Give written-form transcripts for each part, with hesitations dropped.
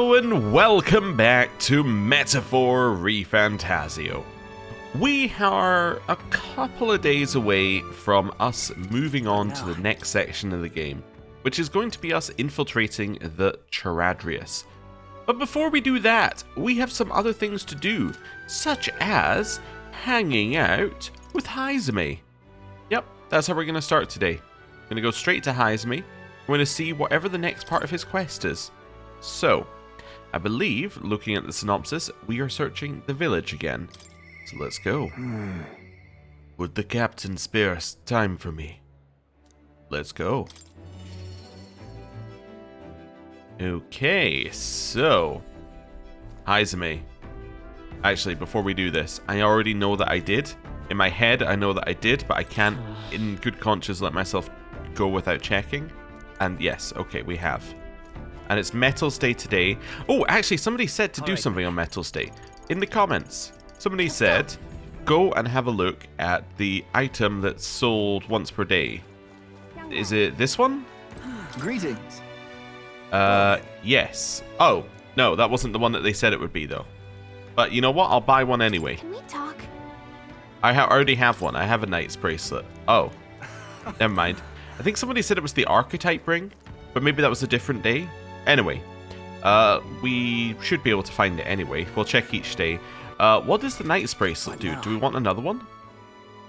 Hello and welcome back to Metaphor ReFantazio. We are a couple of days away from us moving on to the next section of the game, which is going to be us infiltrating the Charadrius. But before we do that, we have some other things to do, such as hanging out with Heismay. Yep, that's how we're going to start today. We're going to go straight to Heismay. We're going to see whatever the next part of his quest is. So, I believe, looking at the synopsis, we are searching the village again. So let's go. Would the captain spare time for me? Let's go. Okay, so Heismay. Actually, before we do this, I already know that I did. In my head, I know that I did, but I can't, in good conscience, let myself go without checking. And yes, okay, we have. And it's Metals Day today. Oh, actually, somebody said to do something on Metals Day. In the comments, somebody said, go and have a look at the item that's sold once per day. Is it this one? Greetings. Yes. Oh, no, that wasn't the one that they said it would be, though. But you know what? I'll buy one anyway. Can we talk? I already have one. I have a knight's bracelet. Oh, never mind. I think somebody said it was the Archetype ring, but maybe that was a different day. Anyway, we should be able to find it anyway. We'll check each day. What does the knight's bracelet do? Do we want another one?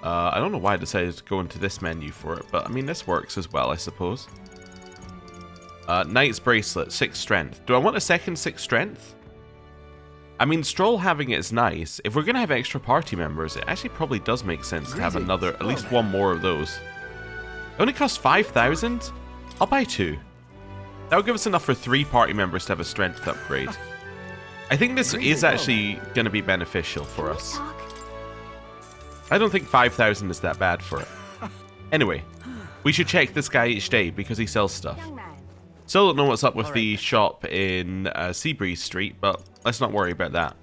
I don't know why I decided to go into this menu for it, but I mean, this works as well, I suppose. Knight's bracelet, 6 strength. Do I want a second 6 strength? I mean, Stroll having it is nice. If we're going to have extra party members, it actually probably does make sense to have another, at least one more of those. It only costs 5,000? I'll buy 2. That'll give us enough for 3 party members to have a strength upgrade. I think this is actually going to be beneficial for us. I don't think 5,000 is that bad for it. Anyway, we should check this guy each day because he sells stuff. Still don't know what's up with the shop in Seabreeze Street, but let's not worry about that.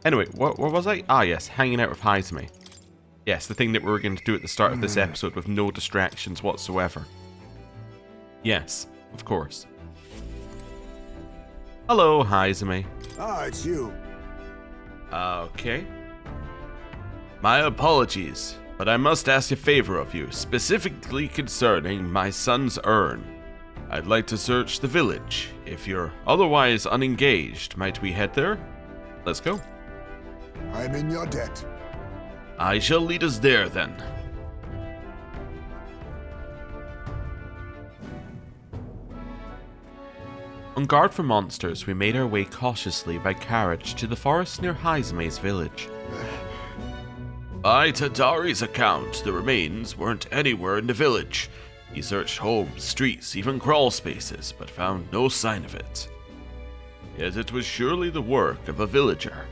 Anyway, where was I? Ah, yes, hanging out with Heismay. Yes, the thing that we were going to do at the start of this episode with no distractions whatsoever. Yes, of course. Hello, Heismay. Ah, it's you. Okay. My apologies, but I must ask a favor of you, specifically concerning my son's urn. I'd like to search the village. If you're otherwise unengaged, might we head there? Let's go. I'm in your debt. I shall lead us there, then. On guard for monsters, we made our way cautiously by carriage to the forest near Heismay's village. By Tadari's account, the remains weren't anywhere in the village. He searched homes, streets, even crawl spaces, but found no sign of it. Yet it was surely the work of a villager.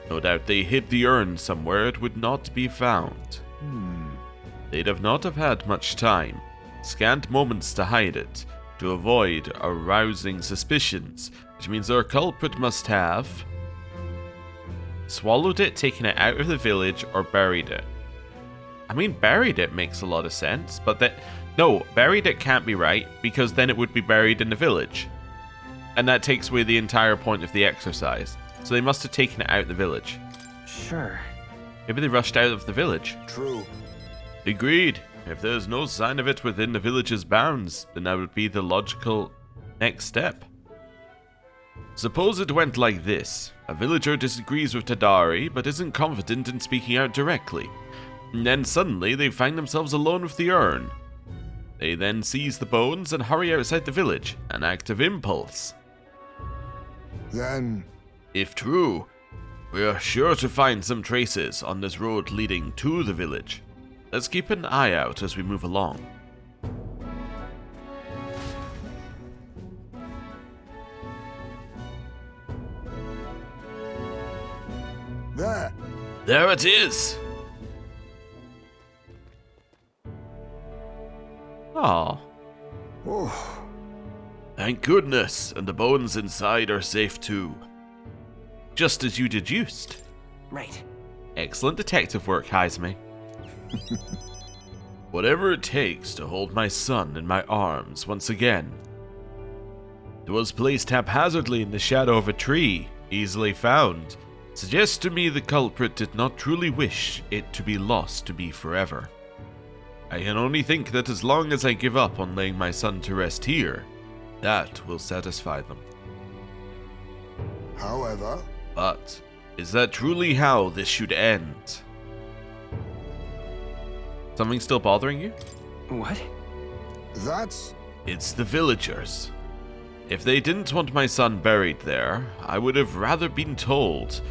No doubt they hid the urn somewhere it would not be found. They'd not have had much time, scant moments to hide it, to avoid arousing suspicions, which means our culprit must have swallowed it, taken it out of the village, or buried it. I mean, buried it makes a lot of sense, but no, buried it can't be right, because then it would be buried in the village. And that takes away the entire point of the exercise. So they must have taken it out of the village. Sure. Maybe they rushed out of the village. True. Agreed. If there's no sign of it within the village's bounds, then that would be the logical next step. Suppose it went like this. A villager disagrees with Tadari, but isn't confident in speaking out directly. And then suddenly they find themselves alone with the urn. They then seize the bones and hurry outside the village, an act of impulse. Then, If true, we are sure to find some traces on this road leading to the village. Let's keep an eye out as we move along. There it is! Aw. Oh, Thank goodness, and the bones inside are safe too. Just as you deduced. Right. Excellent detective work, Heismay. Whatever it takes to hold my son in my arms once again. It was placed haphazardly in the shadow of a tree, easily found. Suggests to me the culprit did not truly wish it to be lost to me forever. I can only think that as long as I give up on laying my son to rest here, that will satisfy them. However, But is that truly how this should end? Something still bothering you? What? that's... It's the villagers. If they didn't want my son buried there, I would have rather been told.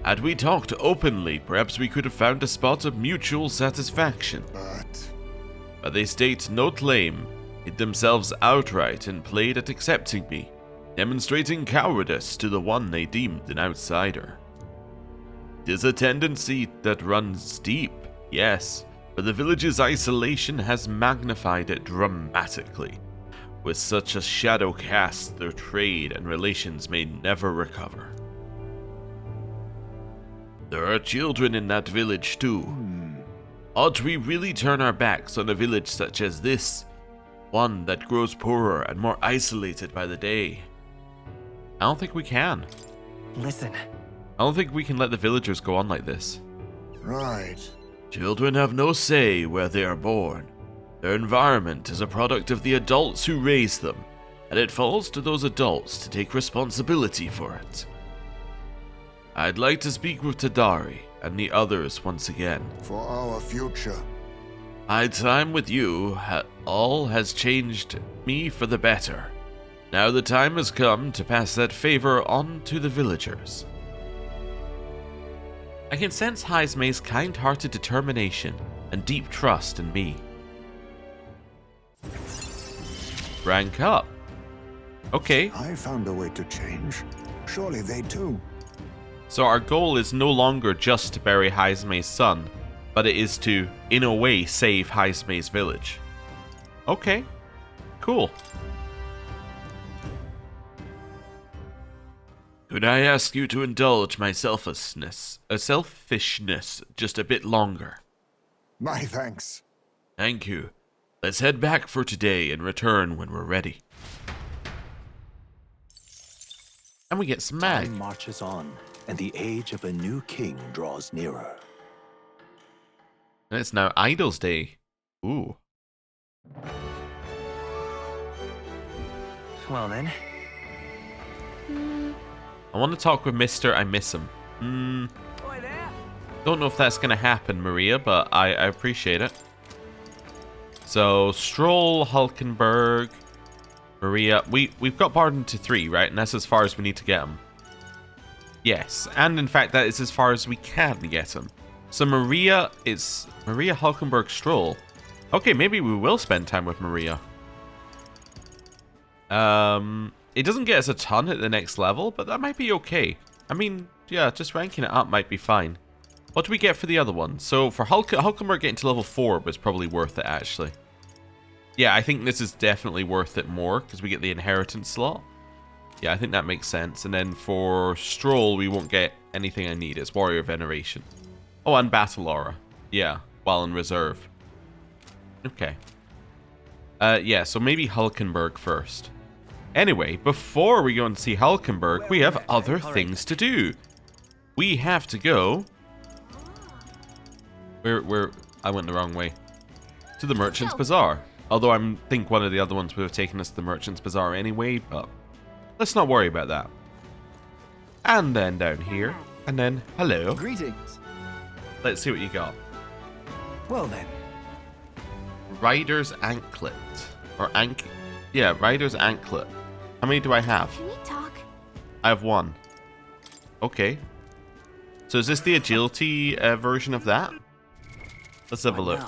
Had we talked openly, perhaps we could have found a spot of mutual satisfaction. But they state no claim, hid themselves outright, and played at accepting me, demonstrating cowardice to the one they deemed an outsider. It is a tendency that runs deep, yes, but the village's isolation has magnified it dramatically. With such a shadow cast, their trade and relations may never recover. There are children in that village too. Ought we really turn our backs on a village such as this? One that grows poorer and more isolated by the day. I don't think we can. Listen. I don't think we can let the villagers go on like this. Right. Children have no say where they are born. Their environment is a product of the adults who raise them, and it falls to those adults to take responsibility for it. I'd like to speak with Tadari and the others once again. For our future. My time with you, all has changed me for the better. Now the time has come to pass that favor on to the villagers. I can sense Heismay's kind-hearted determination and deep trust in me. Rank up. Okay. I found a way to change. Surely they too. So our goal is no longer just to bury Heismay's son, but it is to, in a way, save Heismay's village. Okay. Cool. Could I ask you to indulge my selfishness just a bit longer? My thanks. Thank you. Let's head back for today and return when we're ready. And we get some mag. Time marches on, and the age of a new king draws nearer. And it's now Idol's Day. Ooh. Well then. I want to talk with Mr. I miss him. Don't know if that's going to happen, Maria, but I appreciate it. So, Stroll, Hulkenberg, Maria. We've got Bardon to 3, right? And that's as far as we need to get him. Yes, and in fact, that is as far as we can get him. So Maria is... Maria, Hulkenberg, Stroll. Okay, maybe we will spend time with Maria. It doesn't get us a ton at the next level, but that might be okay. I mean, yeah, just ranking it up might be fine. What do we get for the other one? So for Hulkenberg getting to level 4 was probably worth it, actually. Yeah, I think this is definitely worth it more, because we get the inheritance slot. Yeah, I think that makes sense. And then for Stroll, we won't get anything I need. It's Warrior Veneration. Oh, and Battle Aura. Yeah, while in reserve. Okay. Yeah, so maybe Hulkenberg first. Anyway, before we go and see Hulkenberg, we have other things to do. We have to go... I went the wrong way. To the Merchant's Bazaar. Although I think one of the other ones would have taken us to the Merchant's Bazaar anyway, but let's not worry about that. And then down here, and then hello. Greetings. Let's see what you got. Well then. Rider's Anklet. Or yeah, Rider's Anklet. How many do I have? Can we talk? I have 1. Okay. So is this the agility version of that? Let's have a look.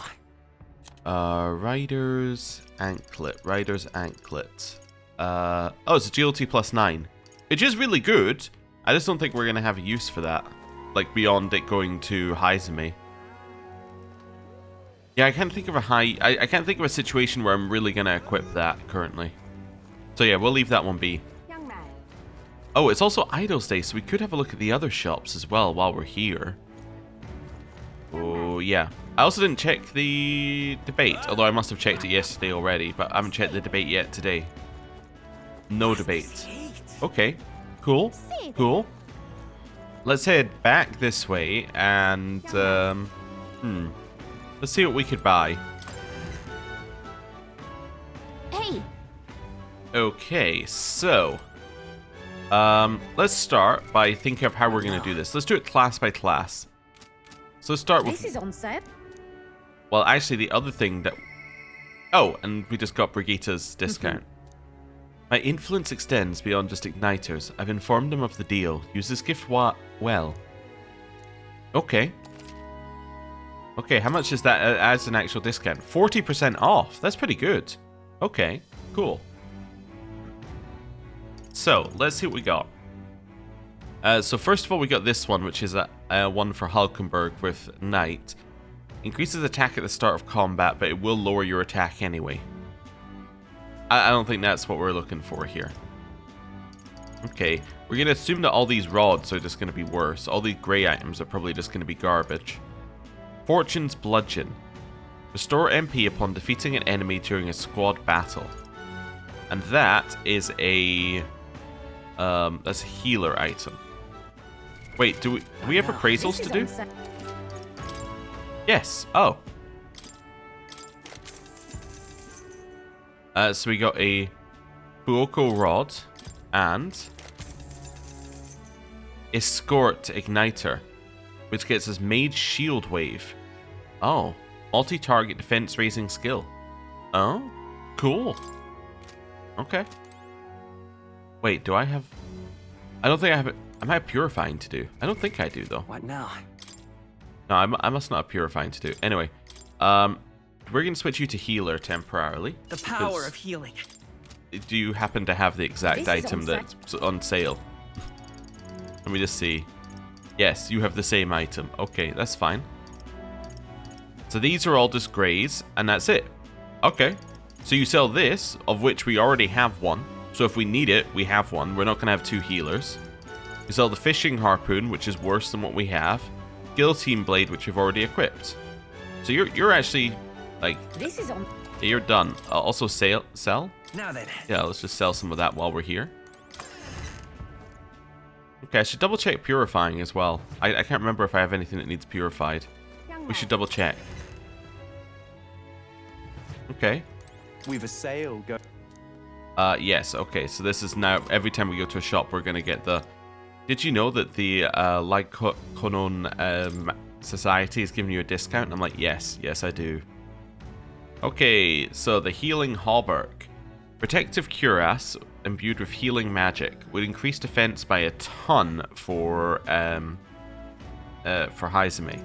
Rider's Anklet. Rider's Anklet. Oh, it's agility +9. Which is really good. I just don't think we're going to have a use for that. Like, beyond it going to Heismay. Yeah, I can't think of I can't think of a situation where I'm really going to equip that currently. So yeah, we'll leave that one be. Young man. Oh, it's also Idol's Day, so we could have a look at the other shops as well while we're here. Oh, yeah. I also didn't check the debate, although I must have checked it yesterday already, but I haven't checked the debate yet today. No debate. Okay, cool, cool. Let's head back this way and, let's see what we could buy. Hey. Okay, so, let's start by thinking of how we're going to do this. Let's do it class by class. So let's start with... This is on set. Well, actually, the other thing that... Oh, and we just got Brigitta's discount. My influence extends beyond just igniters. I've informed them of the deal. Use this gift well. Okay. Okay, how much is that as an actual discount? 40% off. That's pretty good. Okay, cool. So, let's see what we got. So first of all, we got this one, which is a one for Hulkenberg with Knight. Increases attack at the start of combat, but it will lower your attack anyway. I don't think that's what we're looking for here. Okay, we're going to assume that all these rods are just going to be worse. All these grey items are probably just going to be garbage. Fortune's Bludgeon. Restore MP upon defeating an enemy during a squad battle. And that is a... that's a healer item. Wait, do we have appraisals to do? Yes. Oh. So we got a Fuoco Rod and Escort Igniter, which gets us Mage Shield Wave. Oh. Multi-target defense raising skill. Oh. Cool. Okay. Wait, do I have... I don't think I have it. I might have Purifying to do. I don't think I do, though. What now? No, I must not have Purifying to do. Anyway, we're going to switch you to Healer temporarily. The power of healing. Do you happen to have the exact item that's on sale? Let me just see. Yes, you have the same item. Okay, that's fine. So these are all just greys, and that's it. Okay. So you sell this, of which we already have one. So if we need it, we have one. We're not going to have two healers. You sell the Fishing Harpoon, which is worse than what we have. Guillotine Blade, which we've already equipped. So you're actually, like... This is on... You're done. Also sell? Now then. Yeah, let's just sell some of that while we're here. Okay, I should double check Purifying as well. I can't remember if I have anything that needs purified. We should double check. Okay. We've a sale go. Yes, okay, so this is now, every time we go to a shop, we're going to get the... Did you know that the Lyconon Society is giving you a discount? I'm like, yes, I do. Okay, so the Healing Hauberk. Protective Cuirass, imbued with healing magic, would increase defense by a ton for Heismay.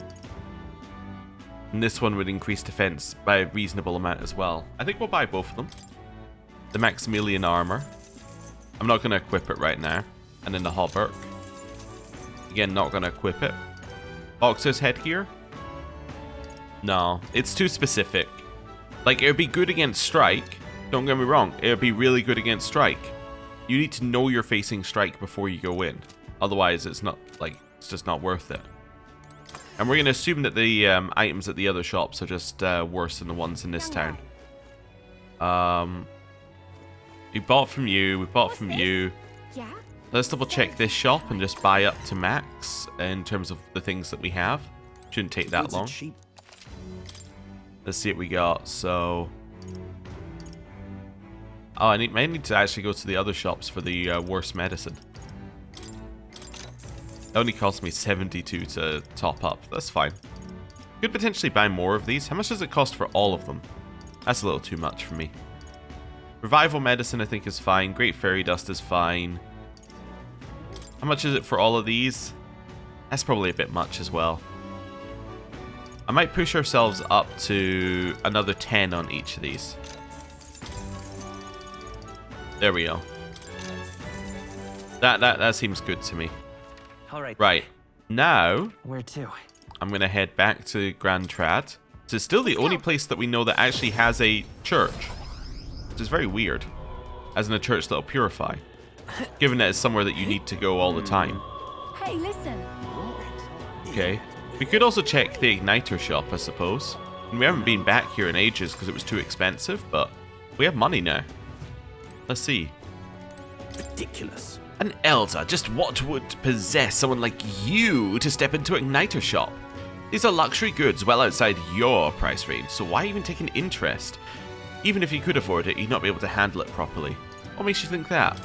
And this one would increase defense by a reasonable amount as well. I think we'll buy both of them. The Maximilian Armor. I'm not going to equip it right now. And then the Hauberk. Again, not going to equip it. Boxer's Headgear. No, it's too specific. Like, it would be good against Strike. Don't get me wrong. It would be really good against Strike. You need to know you're facing Strike before you go in. Otherwise, it's not, like, it's just not worth it. And we're going to assume that the items at the other shops are just worse than the ones in this town. We bought from you. We bought from you. Yeah? Let's double check this shop and just buy up to max in terms of the things that we have. Shouldn't take that long. Let's see what we got. So... Oh, I need to actually go to the other shops for the worst medicine. It only cost me 72 to top up. That's fine. Could potentially buy more of these. How much does it cost for all of them? That's a little too much for me. Revival medicine I think is fine. Great fairy dust is fine. How much is it for all of these? That's probably a bit much as well. I might push ourselves up to another 10 on each of these. There we go. That seems good to me. All right. Right. Now, Where to? I'm going to head back to Grand Trad. It's still the only place that we know that actually has a church. Which is very weird. As in a church that'll purify. Given that it's somewhere that you need to go all the time. Hey, listen. Okay. We could also check the Igniter shop, I suppose. And we haven't been back here in ages because it was too expensive, but we have money now. Let's see. Ridiculous. An elder, just what would possess someone like you to step into an igniter shop? These are luxury goods well outside your price range, so why even take an interest? Even if you could afford it, you'd not be able to handle it properly. What makes you think that?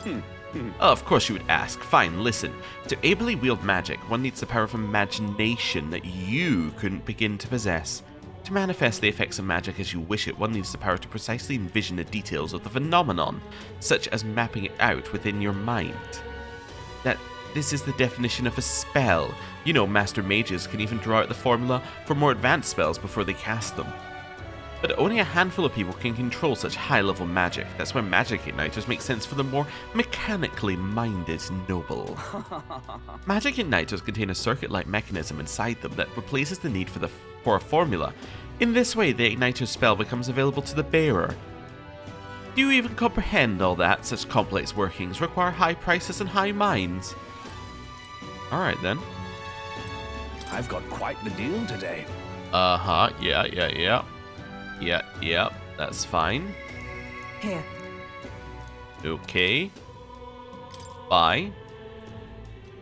Oh, of course you would ask. Fine, listen. To ably wield magic, one needs the power of imagination that you couldn't begin to possess. To manifest the effects of magic as you wish it, one needs the power to precisely envision the details of the phenomenon, such as mapping it out within your mind. This is the definition of a spell. You know, master mages can even draw out the formula for more advanced spells before they cast them. But only a handful of people can control such high-level magic. That's why magic igniters make sense for the more mechanically minded noble. Magic igniters contain a circuit-like mechanism inside them that replaces the need for a formula. In this way, the igniter's spell becomes available to the bearer. Do you even comprehend all that? Such complex workings require high prices and high minds. Alright then. I've got quite the deal today. Uh-huh, yeah. Yeah, that's fine. Here. Okay. Bye.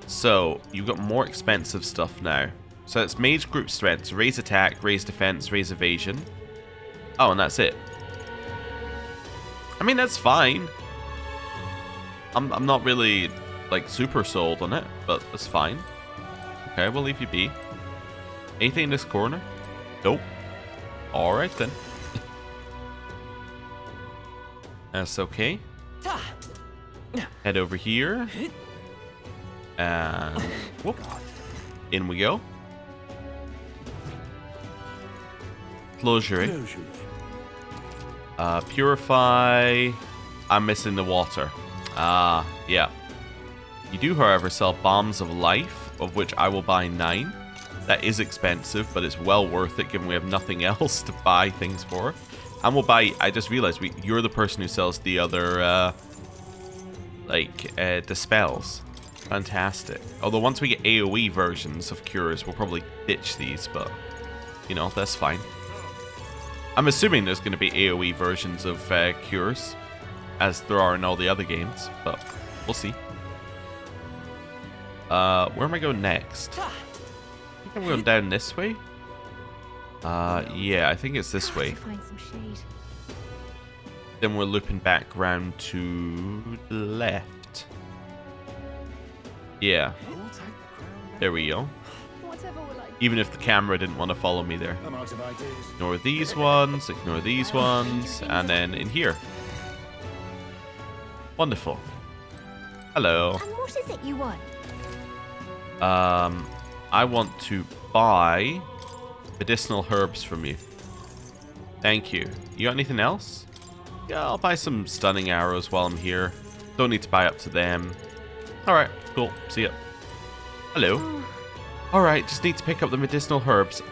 So, you've got more expensive stuff now. So it's mage group strength, raise attack, raise defense, raise evasion. Oh, and that's it. I mean, that's fine. I'm not really, like, super sold on it, but that's fine. Okay, we'll leave you be. Anything in this corner? Nope. Alright then. That's okay. Head over here. And whoop. In we go. Closure. Purify. I'm missing the water. Yeah. You do, however, sell bombs of life, of which I will buy 9. That is expensive, but it's well worth it given we have nothing else to buy things for. And we'll buy, I just realized, you're the person who sells the other, the spells. Fantastic. Although once we get AoE versions of cures, we'll probably ditch these, but, you know, that's fine. I'm assuming there's going to be AoE versions of cures, as there are in all the other games, but we'll see. Where am I going next? I think I'm going down this way. Yeah, I think it's this way. Find some shade. Then we're looping back round to the left. Yeah. There we go. Whatever will I do? Even if the camera didn't want to follow me there. Ignore these ones, and then in here. Wonderful. Hello. And what is it you want? I want to buy medicinal herbs from you. Thank you. You got anything else? Yeah, I'll buy some stunning arrows while I'm here. Don't need to buy up to them. Alright, cool. See ya. Hello. Alright, just need to pick up the medicinal herbs.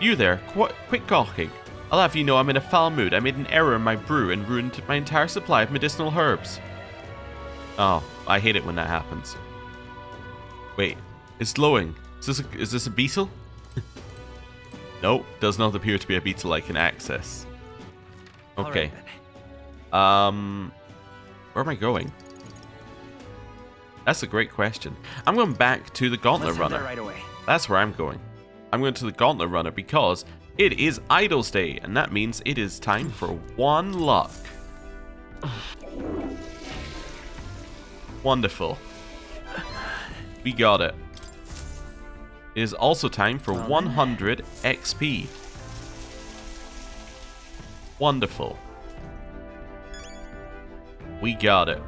You there. Quit gawking. I'll have you know I'm in a foul mood. I made an error in my brew and ruined my entire supply of medicinal herbs. Oh, I hate it when that happens. Wait, it's glowing. Is this a beetle? Nope, does not appear to be a beetle I can access. Okay. Where am I going? That's a great question. I'm going back to the Gauntlet Runner. Right away. That's where I'm going. I'm going to the Gauntlet Runner because it is Idols Day, and that means it is time for 1 luck. Wonderful. We got it. It is also time for 100 XP. Wonderful. We got it.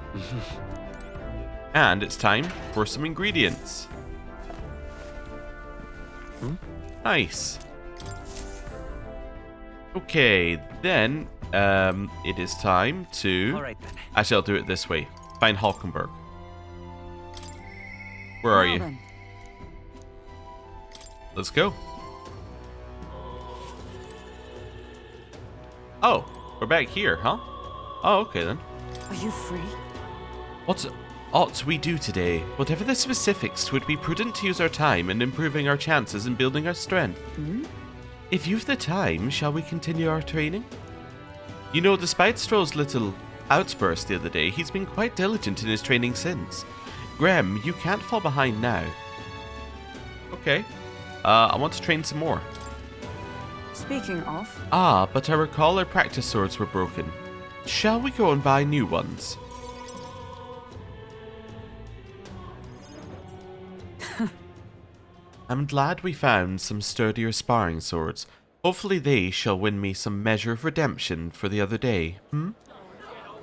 And it's time for some ingredients. Nice. Okay, then it is time to... All right, then. Actually, I'll do it this way. Find Hulkenberg. Where are you? Then. Let's go. Oh, we're back here, huh? Oh, okay then. Are you free? What ought we do today? Whatever the specifics, 'twould be prudent to use our time in improving our chances and building our strength. If you've the time, shall we continue our training? You know, despite Stroll's little outburst the other day, he's been quite diligent in his training since. Graham, you can't fall behind now. Okay. I want to train some more. Speaking of, Ah, but I recall our practice swords were broken. Shall we go and buy new ones? I'm glad we found some sturdier sparring swords. Hopefully they shall win me some measure of redemption for the other day,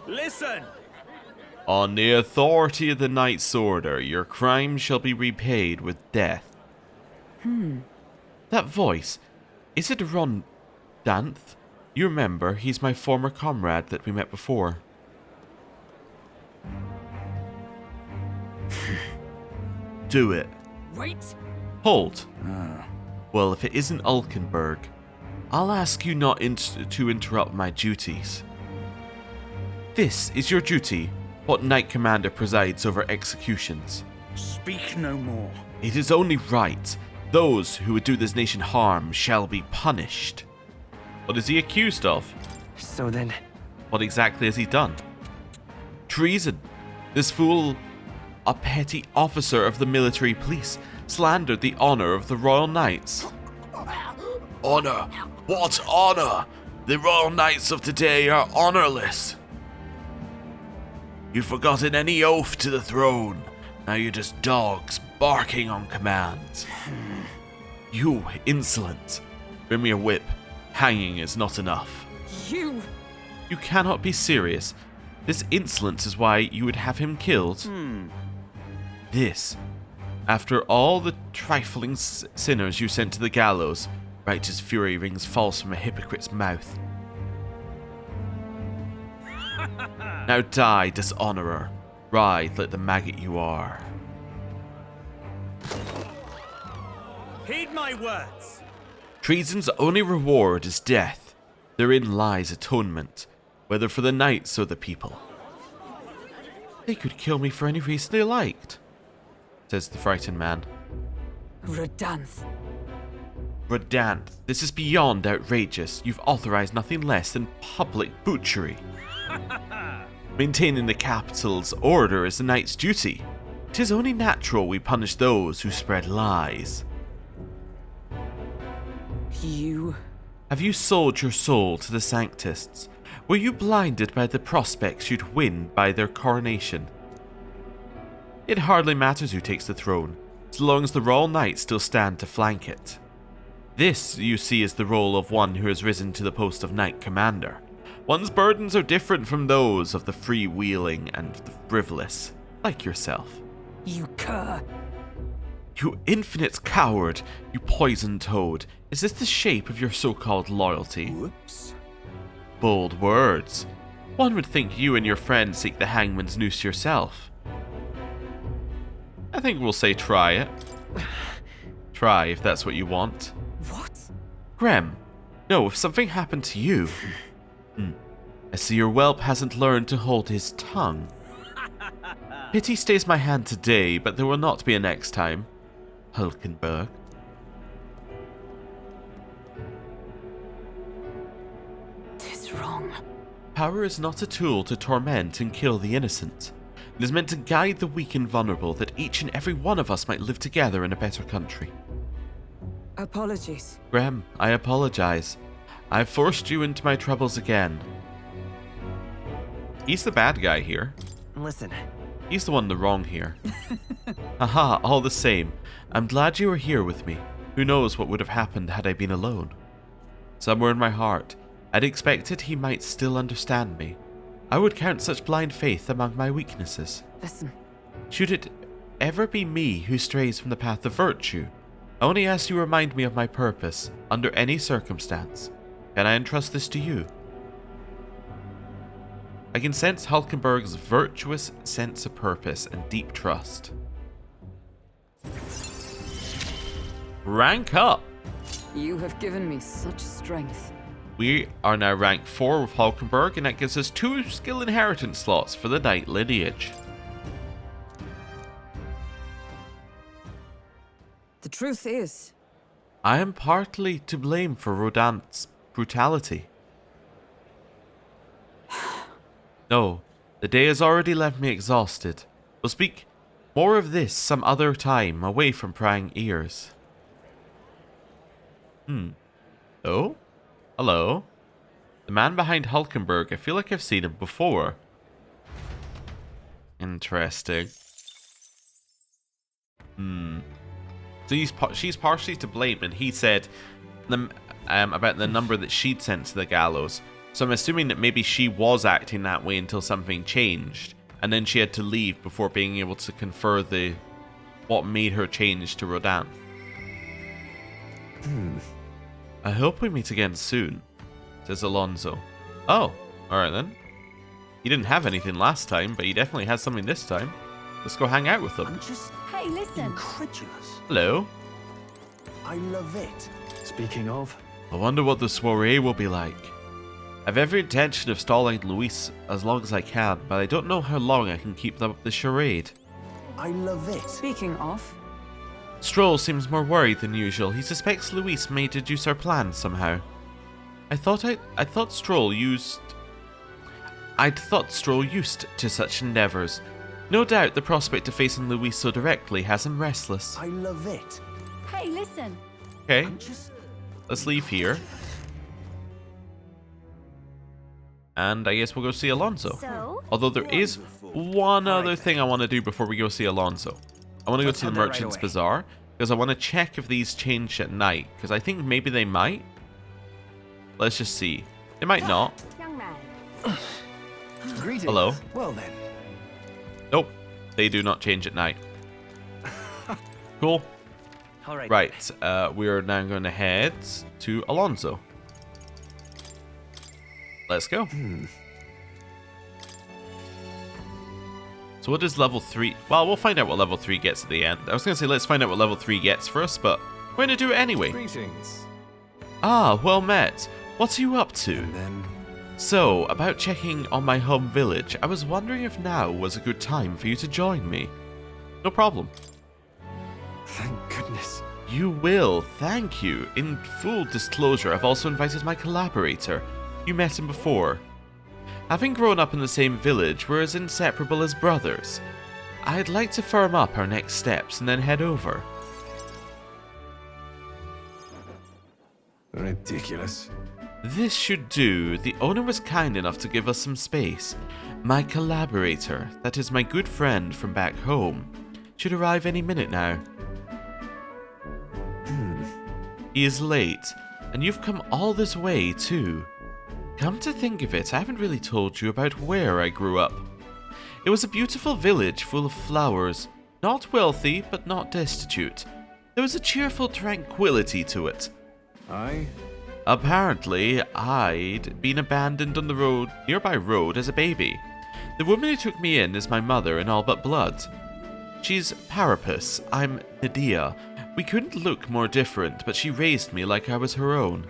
Listen! On the authority of the Knight's Order, your crime shall be repaid with death. That voice, is it Ron Danth? You remember, he's my former comrade that we met before. Do it. wait. Hold. Well, if it isn't Hulkenberg, I'll ask you not to interrupt my duties. This is your duty. What Knight Commander presides over executions? Speak no more. It is only right. Those who would do this nation harm shall be punished. What is he accused of? So then, What exactly has he done? Treason. This fool, a petty officer of the military police, slandered the honor of the Royal Knights. Honor? What honor? The Royal Knights of today are honorless. You've forgotten any oath to the throne. Now you're just dogs barking on command. You insolent. Bring me a whip. Hanging is not enough. You. You cannot be serious. This insolence is why you would have him killed. This, after all the trifling sinners you sent to the gallows, righteous fury rings false from a hypocrite's mouth. Now die, dishonorer. Writhe like the maggot you are. heed my words. Treason's only reward is death. Therein lies atonement, whether for the knights or the people. They could kill me for any reason they liked, says the frightened man. Redanth. Bardon, this is beyond outrageous. You've authorized nothing less than public butchery. Maintaining the capital's order is the knight's duty. 'Tis only natural we punish those who spread lies. You. Have you sold your soul to the Sanctists? Were you blinded by the prospects you'd win by their coronation? It hardly matters who takes the throne, so long as the Royal Knights still stand to flank it. This, you see, is the role of one who has risen to the post of Knight Commander. One's burdens are different from those of the freewheeling and the frivolous, like yourself. You cur. You infinite coward, you poisoned toad. Is this the shape of your so-called loyalty? Whoops. Bold words. One would think you and your friend seek the hangman's noose yourself. I think we'll say try it. Try if that's what you want. What? Graham, no, if something happened to you... I see your whelp hasn't learned to hold his tongue. Pity stays my hand today, but there will not be a next time. Hulkenberg. Tis wrong. Power is not a tool to torment and kill the innocent. It is meant to guide the weak and vulnerable, that each and every one of us might live together in a better country. Apologies. Graham, I apologize. I've forced you into my troubles again. He's the bad guy here. Listen, He's the one in the wrong here. Haha, all the same. I'm glad you were here with me. Who knows what would have happened had I been alone? Somewhere in my heart, I'd expected he might still understand me. I would count such blind faith among my weaknesses. Listen. Should it ever be me who strays from the path of virtue, I only ask you remind me of my purpose, under any circumstance. Can I entrust this to you? I can sense Hulkenberg's virtuous sense of purpose and deep trust. Rank up! You have given me such strength. We are now rank 4 with Hulkenberg, and that gives us 2 skill inheritance slots for the Knight lineage. The truth is, I am partly to blame for Rodant's brutality. No, the day has already left me exhausted. We'll speak more of this some other time, away from prying ears. Oh? Hello? The man behind Hulkenberg, I feel like I've seen him before. Interesting. So she's partially to blame, and he said about the number that she'd sent to the gallows. So I'm assuming that maybe she was acting that way until something changed, and then she had to leave before being able to confer what made her change to Rodan. I hope we meet again soon, says Alonzo. Oh, alright then. He didn't have anything last time, but he definitely has something this time. Let's go hang out with him. I'm just Hey, listen. incredulous. Hello. I love it. Speaking of, I wonder what the soiree will be like. I've every intention of stalling Luis as long as I can, but I don't know how long I can keep up the charade. I love it. Speaking of, Stroll seems more worried than usual. He suspects Luis may deduce our plans somehow. I'd thought Stroll used to such endeavours. No doubt the prospect of facing Luis so directly has him restless. I love it. Hey, listen. Okay, I'm just let's leave here. And I guess we'll go see Alonzo. So? Although there is one other thing I want to do before we go see Alonzo. I want to go to the head there right Merchant's away. Bazaar, because I want to check if these change at night, because I think maybe they might. Let's just see. They might not. Young man. Greetings. Hello. Well then. Nope, they do not change at night. Cool. All right. Right, we are now going to head to Alonzo. Let's go. So what does level 3... Well, we'll find out what level 3 gets at the end. I was going to say let's find out what level 3 gets first, but we're going to do it anyway. greetings. Ah, well met. What are you up to? And then So, about checking on my home village, I was wondering if now was a good time for you to join me. No problem. thank goodness. You will, thank you. In full disclosure, I've also invited my collaborator. You met him before. Having grown up in the same village, we're as inseparable as brothers. I'd like to firm up our next steps and then head over. Ridiculous. This should do. The owner was kind enough to give us some space. My collaborator, that is my good friend from back home, should arrive any minute now. He is late, and you've come all this way too. Come to think of it, I haven't really told you about where I grew up. It was a beautiful village full of flowers, not wealthy but not destitute. There was a cheerful tranquility to it. Apparently, I'd been abandoned on the nearby road as a baby. The woman who took me in is my mother in all but blood. She's Parapus, I'm Nadia. We couldn't look more different, but she raised me like I was her own.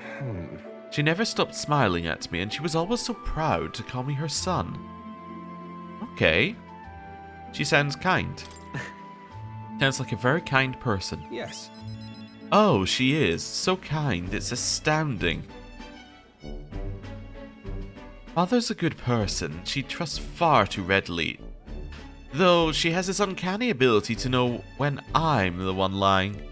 She never stopped smiling at me, and she was always so proud to call me her son. Okay. She sounds kind. Sounds like a very kind person. Yes. Oh, she is. So kind. It's astounding. Mother's a good person. She trusts far too readily. Though she has this uncanny ability to know when I'm the one lying.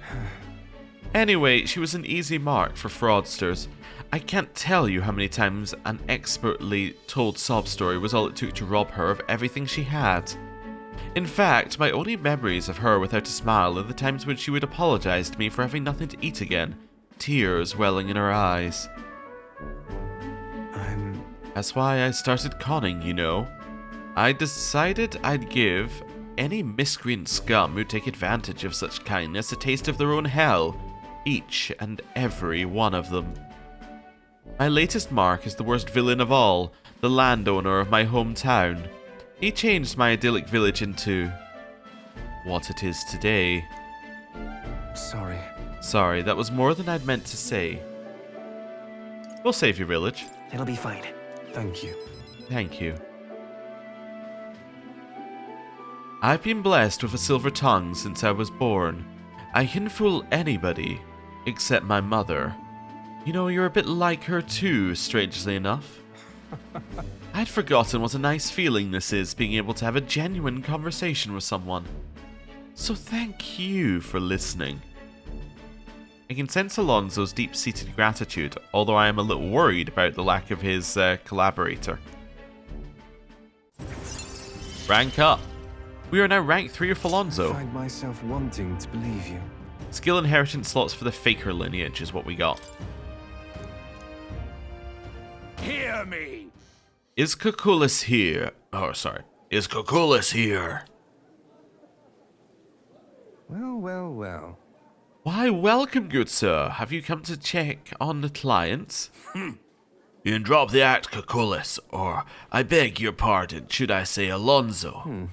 Anyway, she was an easy mark for fraudsters. I can't tell you how many times an expertly told sob story was all it took to rob her of everything she had. In fact, my only memories of her without a smile are the times when she would apologize to me for having nothing to eat again, tears welling in her eyes. That's why I started conning, you know. I decided I'd give any miscreant scum who'd take advantage of such kindness a taste of their own hell, each and every one of them. My latest mark is the worst villain of all, the landowner of my hometown. He changed my idyllic village into what it is today. Sorry. Sorry, that was more than I'd meant to say. We'll save your village. It'll be fine. Thank you. Thank you. I've been blessed with a silver tongue since I was born. I can fool anybody, except my mother. You know, you're a bit like her too, strangely enough. I'd forgotten what a nice feeling this is, being able to have a genuine conversation with someone. So thank you for listening. I can sense Alonzo's deep-seated gratitude, although I am a little worried about the lack of his collaborator. Rank up. We are now rank 3 of Alonzo. I find myself wanting to believe you. Skill inheritance slots for the Faker lineage is what we got. Hear me! Is Cucullus here? Oh, sorry. Is Cucullus here? Well, well, well. Why, welcome, good sir. Have you come to check on the clients? You can drop the act, Cucullus, or I beg your pardon, should I say Alonzo?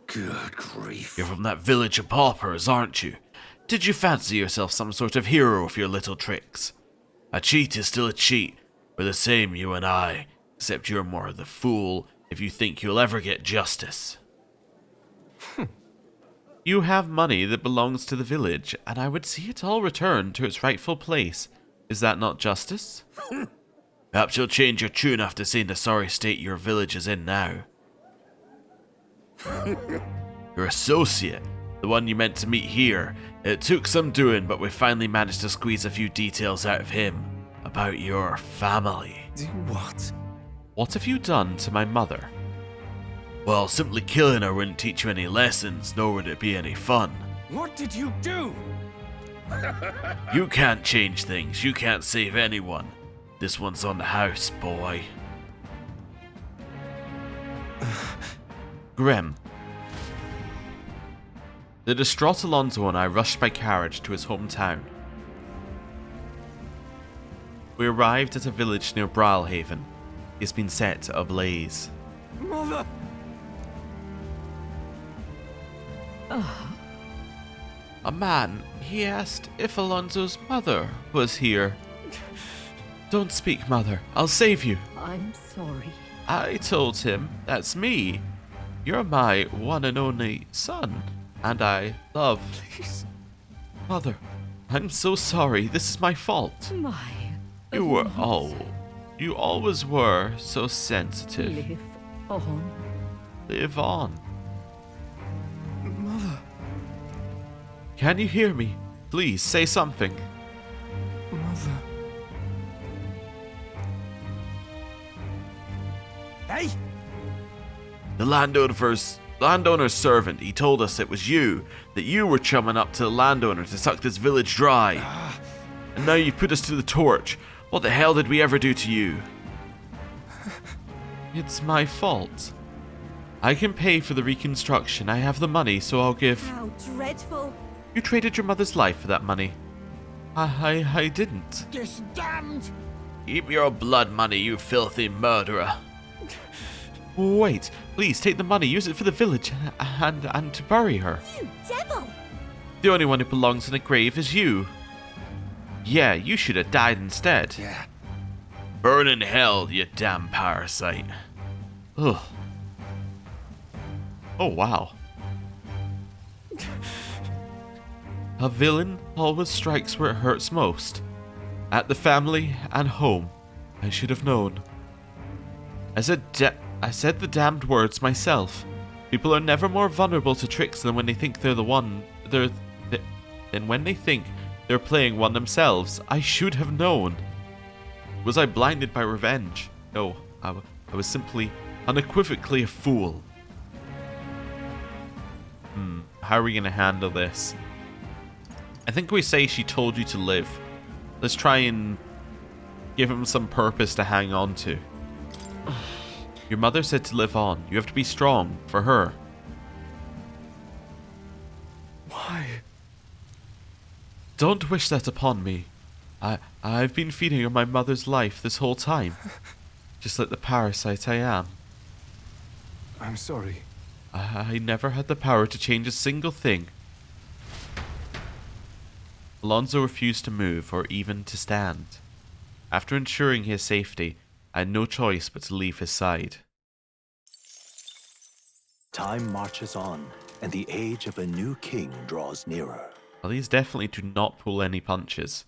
Good grief. You're from that village of paupers, aren't you? Did you fancy yourself some sort of hero with your little tricks? A cheat is still a cheat. We're the same, you and I, except you're more the fool if you think you'll ever get justice. You have money that belongs to the village, and I would see it all returned to its rightful place. Is that not justice? Perhaps you'll change your tune after seeing the sorry state your village is in now. Your associate, the one you meant to meet here, it took some doing, but we finally managed to squeeze a few details out of him about your family. Do what? What have you done to my mother? Well, simply killing her wouldn't teach you any lessons, nor would it be any fun. What did you do? You can't change things, you can't save anyone. This one's on the house, boy. Grim. The distraught Alonzo and I rushed by carriage to his hometown. We arrived at a village near Brawlhaven. It's been set ablaze. Mother! A man, he asked if Alonzo's mother was here. Don't speak, mother. I'll save you. I'm sorry. I told him, that's me. You're my one and only son, and I love. Please. Mother, I'm so sorry. This is my fault. My. You always were so sensitive. Live on. Live on. Mother. Can you hear me? Please, say something. Mother. Hey! The landowner's servant, he told us it was you, that you were chumming up to the landowner to suck this village dry. And now you've put us to the torch. What the hell did we ever do to you? It's my fault. I can pay for the reconstruction. I have the money, so I'll give... How dreadful. You traded your mother's life for that money. I didn't. This damned! Keep your blood money, you filthy murderer. Wait, please take the money, use it for the village, and to bury her. You devil! The only one who belongs in a grave is you. Yeah, you should have died instead. Yeah. Burn in hell, you damn parasite. Ugh. Oh, wow. A villain always strikes where it hurts most. At the family and home. I should have known. I said the damned words myself. People are never more vulnerable to tricks than when they think they're than when they think they're playing one themselves. I should have known. Was I blinded by revenge? No, I was simply unequivocally a fool. How are we going to handle this? I think we say she told you to live. Let's try and give him some purpose to hang on to. Your mother said to live on. You have to be strong for her. Why? Don't wish that upon me. I've been feeding on my mother's life this whole time. Just like the parasite I am. I'm sorry. I never had the power to change a single thing. Alonzo refused to move or even to stand. After ensuring his safety, I had no choice but to leave his side. Time marches on, and the age of a new king draws nearer. Well, these definitely do not pull any punches.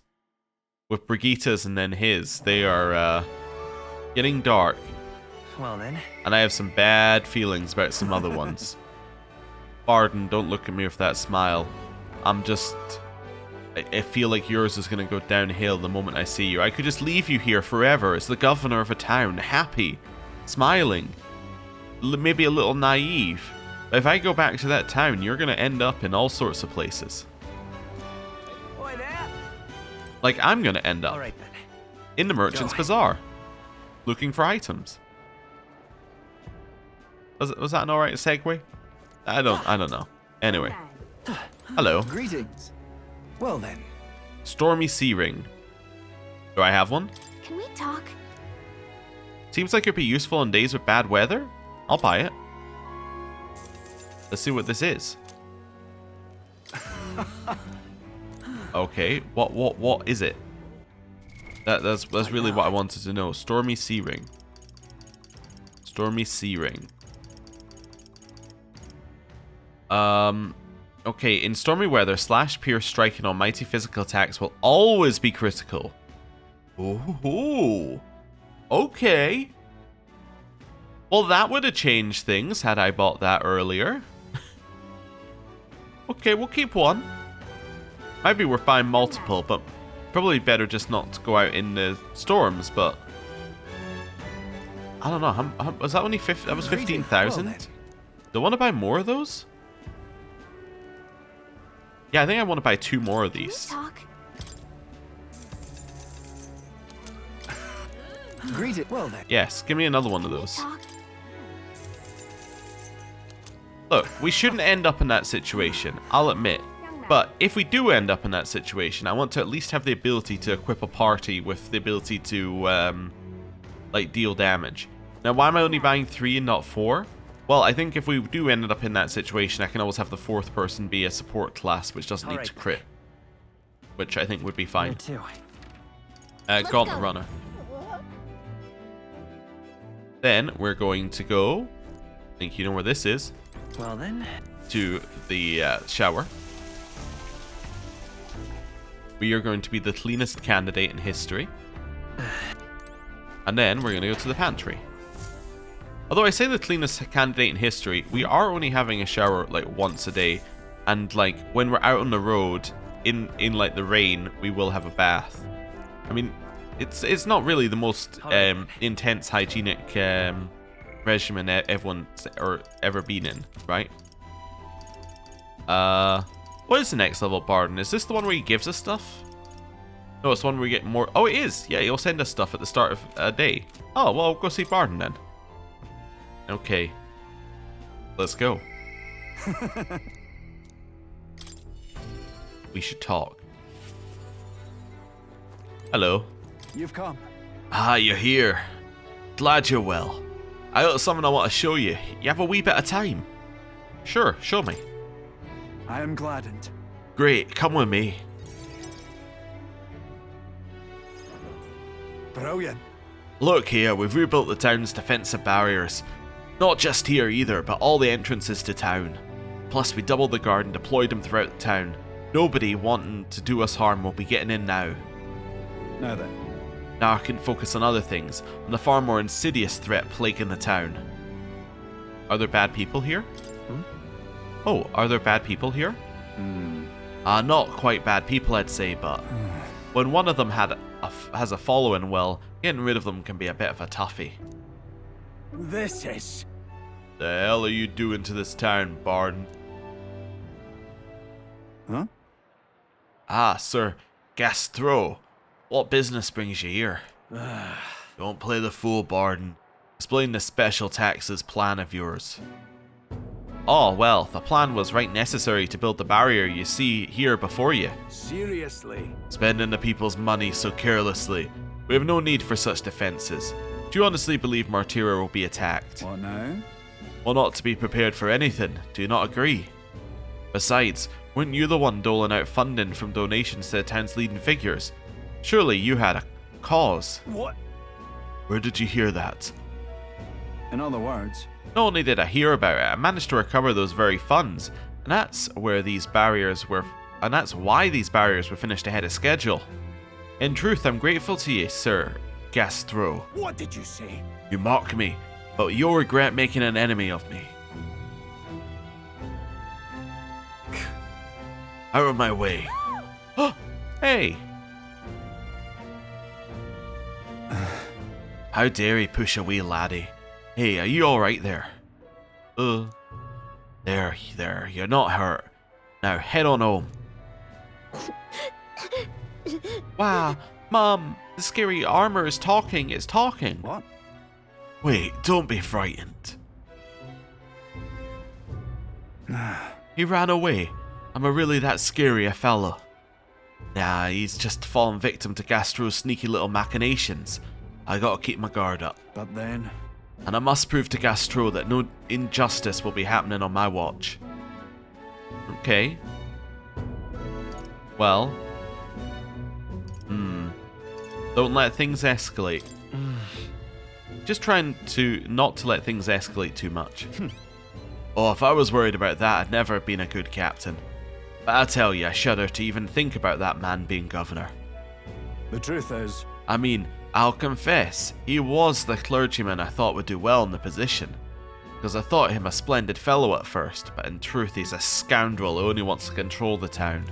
With Brigitte's and then his, they are getting dark. Well then. And I have some bad feelings about some other ones. Bardon, don't look at me with that smile. I'm just... I feel like yours is going to go downhill the moment I see you. I could just leave you here forever as the governor of a town, happy, smiling, maybe a little naive. But if I go back to that town, you're going to end up in all sorts of places. Oi there. Like I'm going to end up All right then. in the Merchant's Go. Bazaar, looking for items. Was that an alright segue? I don't know. Anyway. Hello. Greetings. Well then. Stormy Sea Ring. Do I have one? Can we talk? Seems like it'd be useful in days with bad weather. I'll buy it. Let's see what this is. Okay, what is it? That's really what I wanted to know. Stormy Sea Ring. Stormy Sea Ring. Okay, in stormy weather, slash, pierce, striking on mighty physical attacks will always be critical. Oh, okay. Well, that would have changed things had I bought that earlier. Okay, we'll keep one. Might be worth buying multiple, but probably better just not to go out in the storms, but... I don't know, how was that only 50? That was 15,000? Do I want to buy more of those? Yeah, I think I want to buy 2 more of these. Talk. Greet it. Well then. Yes, give me another one of those. Talk. Look, we shouldn't end up in that situation, I'll admit. But if we do end up in that situation, I want to at least have the ability to equip a party with the ability to, like, deal damage. Now, why am I only buying 3 and not 4? Well, I think if we do end up in that situation, I can always have the 4th person be a support class, which doesn't need to crit. Which I think would be Where fine. to? Gauntlet go. Runner. Then we're going to go, I think you know where this is, Well then. to the shower. We are going to be the cleanest candidate in history. And then we're going to go to the pantry. Although I say the cleanest candidate in history, we are only having a shower like once a day. And like when we're out on the road in like the rain, we will have a bath. I mean, it's not really the most intense hygienic regimen everyone's ever been in, right? What is the next level Bardon? Is this the one where he gives us stuff? No, it's the one where we get more. Oh, it is. Yeah, he'll send us stuff at the start of a day. Oh, well, go see Bardon then. Okay. Let's go. We should talk. Hello. You've come. Ah, you're here. Glad you're well. I got something I want to show you. You have a wee bit of time? Sure, show me. I am gladdened. Great, come with me. Brilliant. Look here, we've rebuilt the town's defensive barriers. Not just here either, but all the entrances to town. Plus, we doubled the guard and deployed them throughout the town. Nobody wanting to do us harm will be getting in now. Now then. Now I can focus on other things, on the far more insidious threat plaguing the town. Are there bad people here? Oh, are there bad people here? Not quite bad people, I'd say, but when one of them has a following, well, getting rid of them can be a bit of a toughie. This is. The hell are you doing to this town, Bardon? Huh? Ah, Sir Gastro. What business brings you here? Don't play the fool, Bardon. Explain the special taxes plan of yours. Oh, well, the plan was right necessary to build the barrier you see here before you. Seriously. Spending the people's money so carelessly. We have no need for such defenses. Do you honestly believe Martyra will be attacked? What now? Well, not to be prepared for anything. Do you not agree? Besides, weren't you the one doling out funding from donations to the town's leading figures? Surely you had a cause. What? Where did you hear that? In other words. Not only did I hear about it, I managed to recover those very funds, and that's why these barriers were finished ahead of schedule. In truth, I'm grateful to you, Sir Gastro. What did you say? You mock me. but you'll regret making an enemy of me. Out of my way. Oh, hey! How dare he push a wee laddie? Hey, are you alright there? There, you're not hurt. Now head on home. Wow, Mum, the scary armor is talking, it's talking. What? Wait, don't be frightened. He ran away. Am I really that scary a fella? Nah, he's just fallen victim to Gastro's sneaky little machinations. I gotta keep my guard up. But then... And I must prove to Gastro that no injustice will be happening on my watch. Okay. Well. Don't let things escalate. Just trying to not to let things escalate too much. Oh, if I was worried about that, I'd never have been a good captain. But I tell you, I shudder to even think about that man being governor. The truth is... I mean, I'll confess, he was the clergyman I thought would do well in the position. Because I thought him a splendid fellow at first, but in truth he's a scoundrel who only wants to control the town.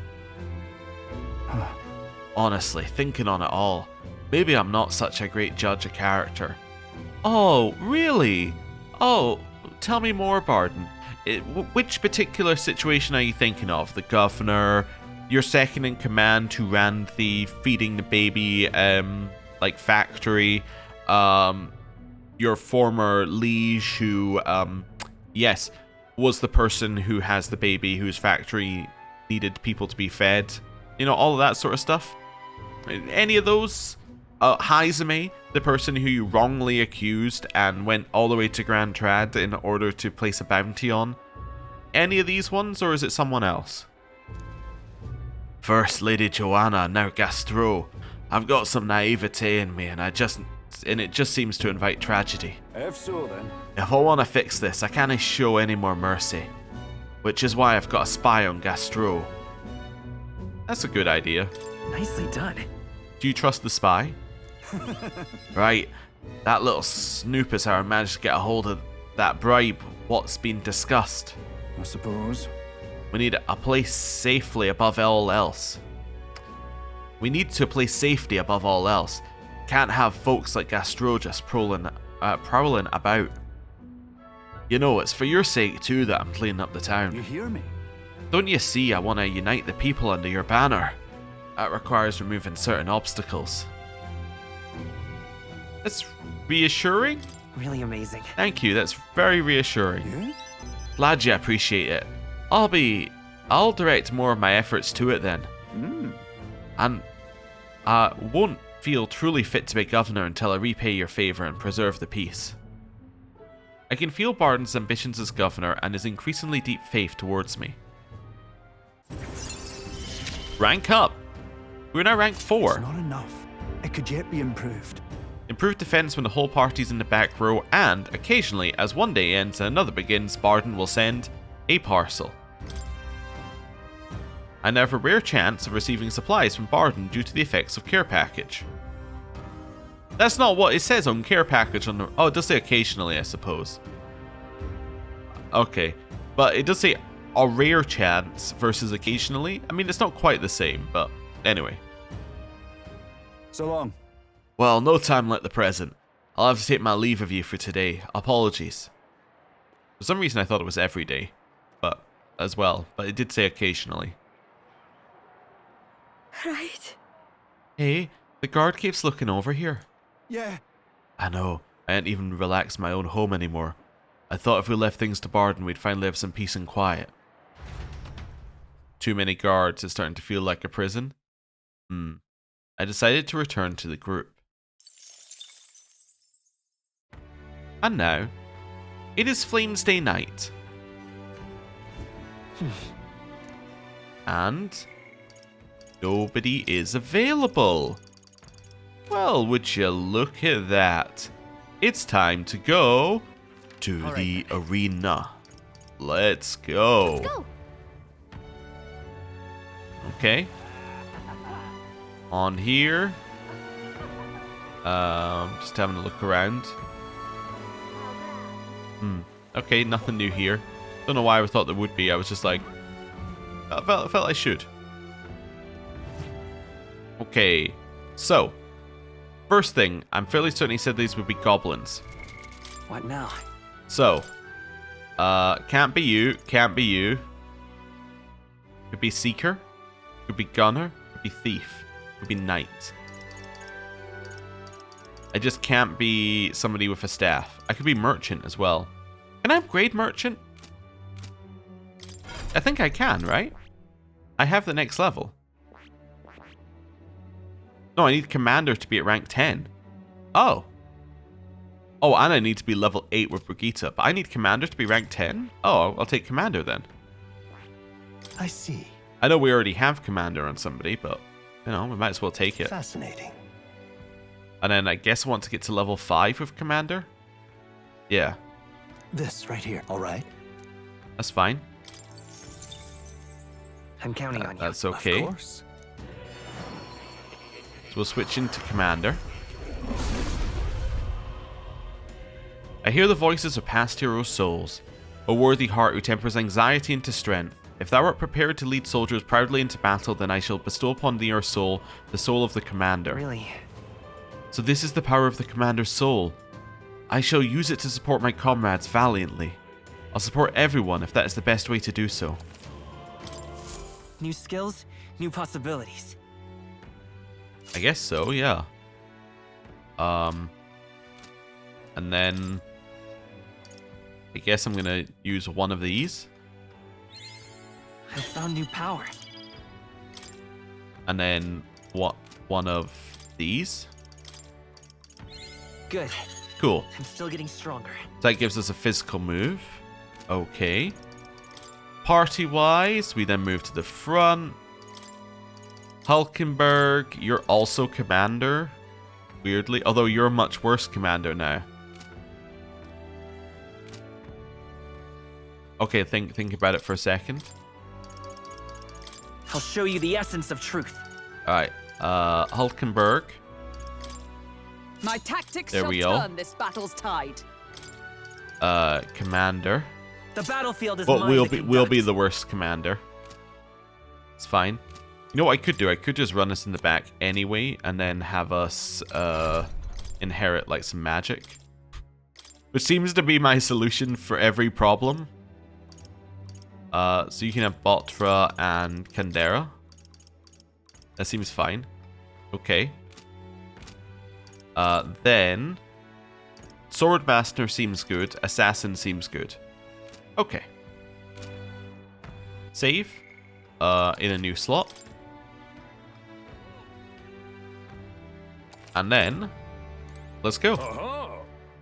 Honestly, thinking on it all, maybe I'm not such a great judge of character. Oh, really? Oh, tell me more, Bardon. Which particular situation are you thinking of? The governor, your second in command who ran the feeding the baby factory, your former liege who yes, was the person who has the baby whose factory needed people to be fed, you know, all of that sort of stuff. Any of those? Heismay, the person who you wrongly accused and went all the way to Grand Trad in order to place a bounty on. Any of these ones, or is it someone else? First Lady Joanna, now Gastro. I've got some naivete in me, and it just seems to invite tragedy. If so, then... If I want to fix this, I can't show any more mercy. Which is why I've got a spy on Gastro. That's a good idea. Nicely done. Do you trust the spy? Right, that little snoop is how I managed to get a hold of that bribe, what's been discussed. I suppose. We need a place safely above all else. We need to place safety above all else. Can't have folks like Gastro just prowling about. You know, it's for your sake too that I'm cleaning up the You town. hear me? Don't you see I want to unite the people under your banner? That requires removing certain obstacles. That's reassuring? Really amazing. Thank you, that's very reassuring. Yeah? Glad you appreciate it. I'll direct more of my efforts to it then. And I won't feel truly fit to be governor until I repay your favour and preserve the peace. I can feel Bardon's ambitions as governor and his increasingly deep faith towards me. Rank up! We're now rank 4. It's not enough. It could yet be improved. Improved defense when the whole party's in the back row, and occasionally, as one day ends and another begins, Bardon will send a parcel. I now have a rare chance of receiving supplies from Bardon due to the effects of care package. That's not what it says on care package on the... Oh, it does say occasionally, I suppose. Okay, but it does say a rare chance versus occasionally. I mean, it's not quite the same, but anyway. So long. Well, no time like the present. I'll have to take my leave of you for today. Apologies. For some reason I thought it was every day, but it did say occasionally. Right. Hey, the guard keeps looking over here. Yeah. I know, I ain't even relaxed my own home anymore. I thought if we left things to Bardon, we'd finally have some peace and quiet. Too many guards is starting to feel like a prison. I decided to return to the group. And now, it is Flames Day night. And nobody is available. Well, would you look at that? It's time to go to the arena. Let's go. Let's go. Okay. On here. Just having a look around. Okay, nothing new here. Don't know why I thought there would be. I was just like, I felt I should. Okay, so first thing, I'm fairly certain he said these would be goblins. What now? So, can't be you, can't be you. Could be seeker, could be gunner, could be thief, could be knight. I just can't be somebody with a staff. I could be merchant as well. Can I upgrade merchant? I think I can, right? I have the next level. No, I need commander to be at rank 10. Oh. Oh, and I need to be level 8 with Brigitte. But I need commander to be rank 10? Oh, I'll take commander then. I see. I know we already have commander on somebody, but, you know, we might as well take it. Fascinating. And then I guess I want to get to level 5 with commander. Yeah, This right here, all right? that's fine. I'm counting on you. That's okay. Of course. So we'll switch into commander. I hear the voices of past heroes' souls. O worthy heart who tempers anxiety into strength. If thou art prepared to lead soldiers proudly into battle, then I shall bestow upon thee, our soul, the soul of the commander. Really? So this is the power of the commander's soul. I shall use it to support my comrades valiantly. I'll support everyone if that is the best way to do so. New skills, new possibilities. I guess so, yeah. And then I guess I'm gonna use one of these. I found new power. And then what? One of these. Good. Cool. I'm still getting stronger. That gives us a physical move. Okay. Party-wise, we then move to the front. Hulkenberg, you're also commander. Weirdly, although you're a much worse commander now. Okay, think about it for a second. I'll show you the essence of truth. Alright, Hulkenberg. My tactics There shall we go. turn this battle's tide. Commander. The battlefield is Well, mine we'll to be conduct. the worst commander. It's fine. You know what I could do? I could just run us in the back anyway, and then have us inherit like some magic, which seems to be my solution for every problem. So you can have Botra and Kandera. That seems fine. Okay. Then Swordmaster seems good. Assassin seems good. Okay. Save. In a new slot. And then, let's go.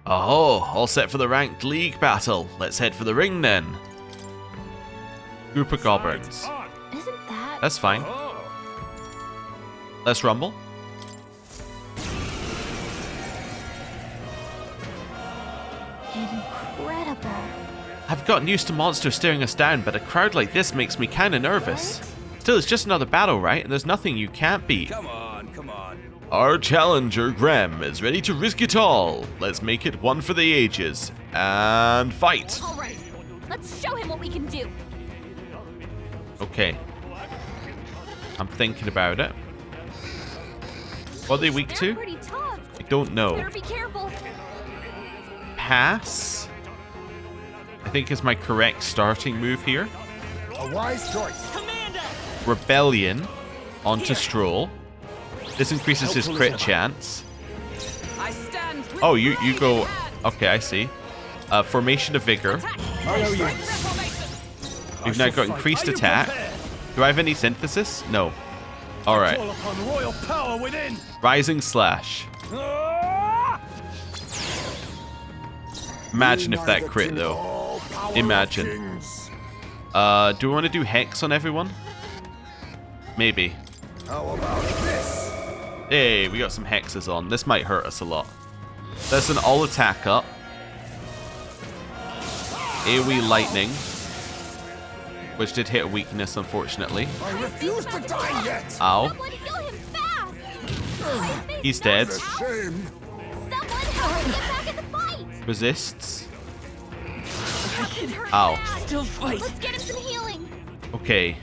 Oh, all set for the ranked league battle. Let's head for the ring then. Group of goblins. Isn't that? That's fine. Let's rumble. Incredible. I've gotten used to monsters staring us down, but a crowd like this makes me kinda nervous. Still, it's just another battle, right? And there's nothing you can't beat. Come on, come on. Our challenger, Graham, is ready to risk it all. Let's make it one for the ages. And fight! All right. Let's show him what we can do. Okay. I'm thinking about it. What are they weak They're to? pretty tough. I don't know. Better be careful. Pass, I think, is my correct starting move here. A wise choice. Rebellion onto Stroll. This increases his crit chance. I stand with Oh, you blade go. in hand. Okay, I see. Formation of Vigor. You've now got increased attack. Do I have any synthesis? No. Alright. upon royal power within. Rising Slash. Imagine if that crit though. Imagine. Do we want to do Hex on everyone? Maybe. How about this? Hey, we got some hexes on. This might hurt us a lot. There's an all attack up. AoE lightning, which did hit a weakness, unfortunately. I refuse to die yet. Ow. Someone heal him fast. Heismay, He's dead. The shame. someone help him get back in the fight. Resists. Captain's hurt Ow. bad. Still fight. Let's get him some healing. Okay.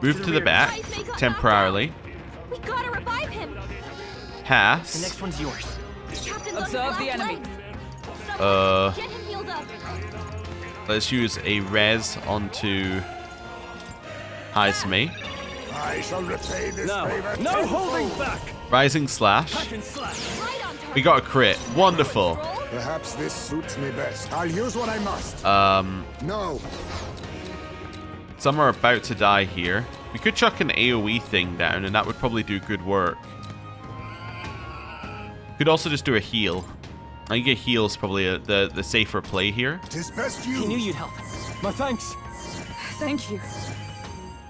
Move to the back Heismay got temporarily. knocked out. We gotta revive him. The Pass. next one's yours. Captain's on his Observe the last enemy. legs. Someone get him healed up. Let's use a res onto Heismay. I shall repay this Now, favor. no holding back. Rising slash. Hack and slash. Right on target. We got a crit. Wonderful. Roll. Perhaps this suits me best. I'll use what I must. No. Some are about to die here. We could chuck an AoE thing down, and that would probably do good work. Could also just do a heal. I think a heal is probably the safer play here. 'Tis best I knew you. you'd help. My thanks. Thank you.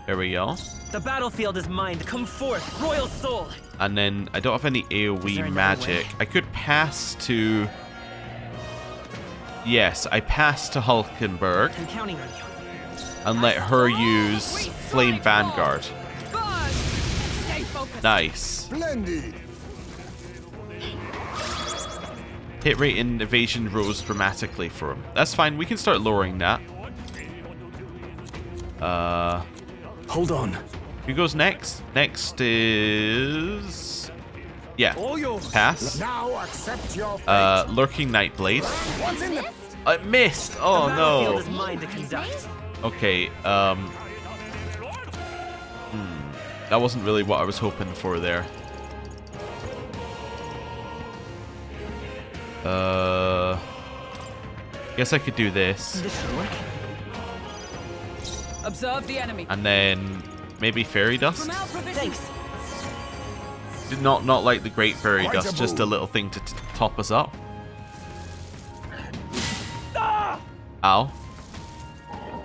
There we go. The battlefield is mine. Come forth, royal soul. And then I don't have any Is there AoE another magic. way? I could pass to... Yes, I pass to Hulkenberg I'm counting on you. and let her use Flame Vanguard. Burn. Stay focused. Nice. Splendid. Hit rate and evasion rose dramatically for him. That's fine. We can start lowering that. Hold on. Who goes next? Next is... Yeah, All yours. pass. Now accept your fate. Lurking Nightblade. What's in the... I missed! Oh The battlefield no. is mine to conduct. Okay, that wasn't really what I was hoping for there. Guess I could do this. This should work. Observe the enemy. And then maybe Fairy Dust? From our provision. Thanks. Did not like the Great Fairy Quite a Dust, just a move. little thing to top us up. Ow.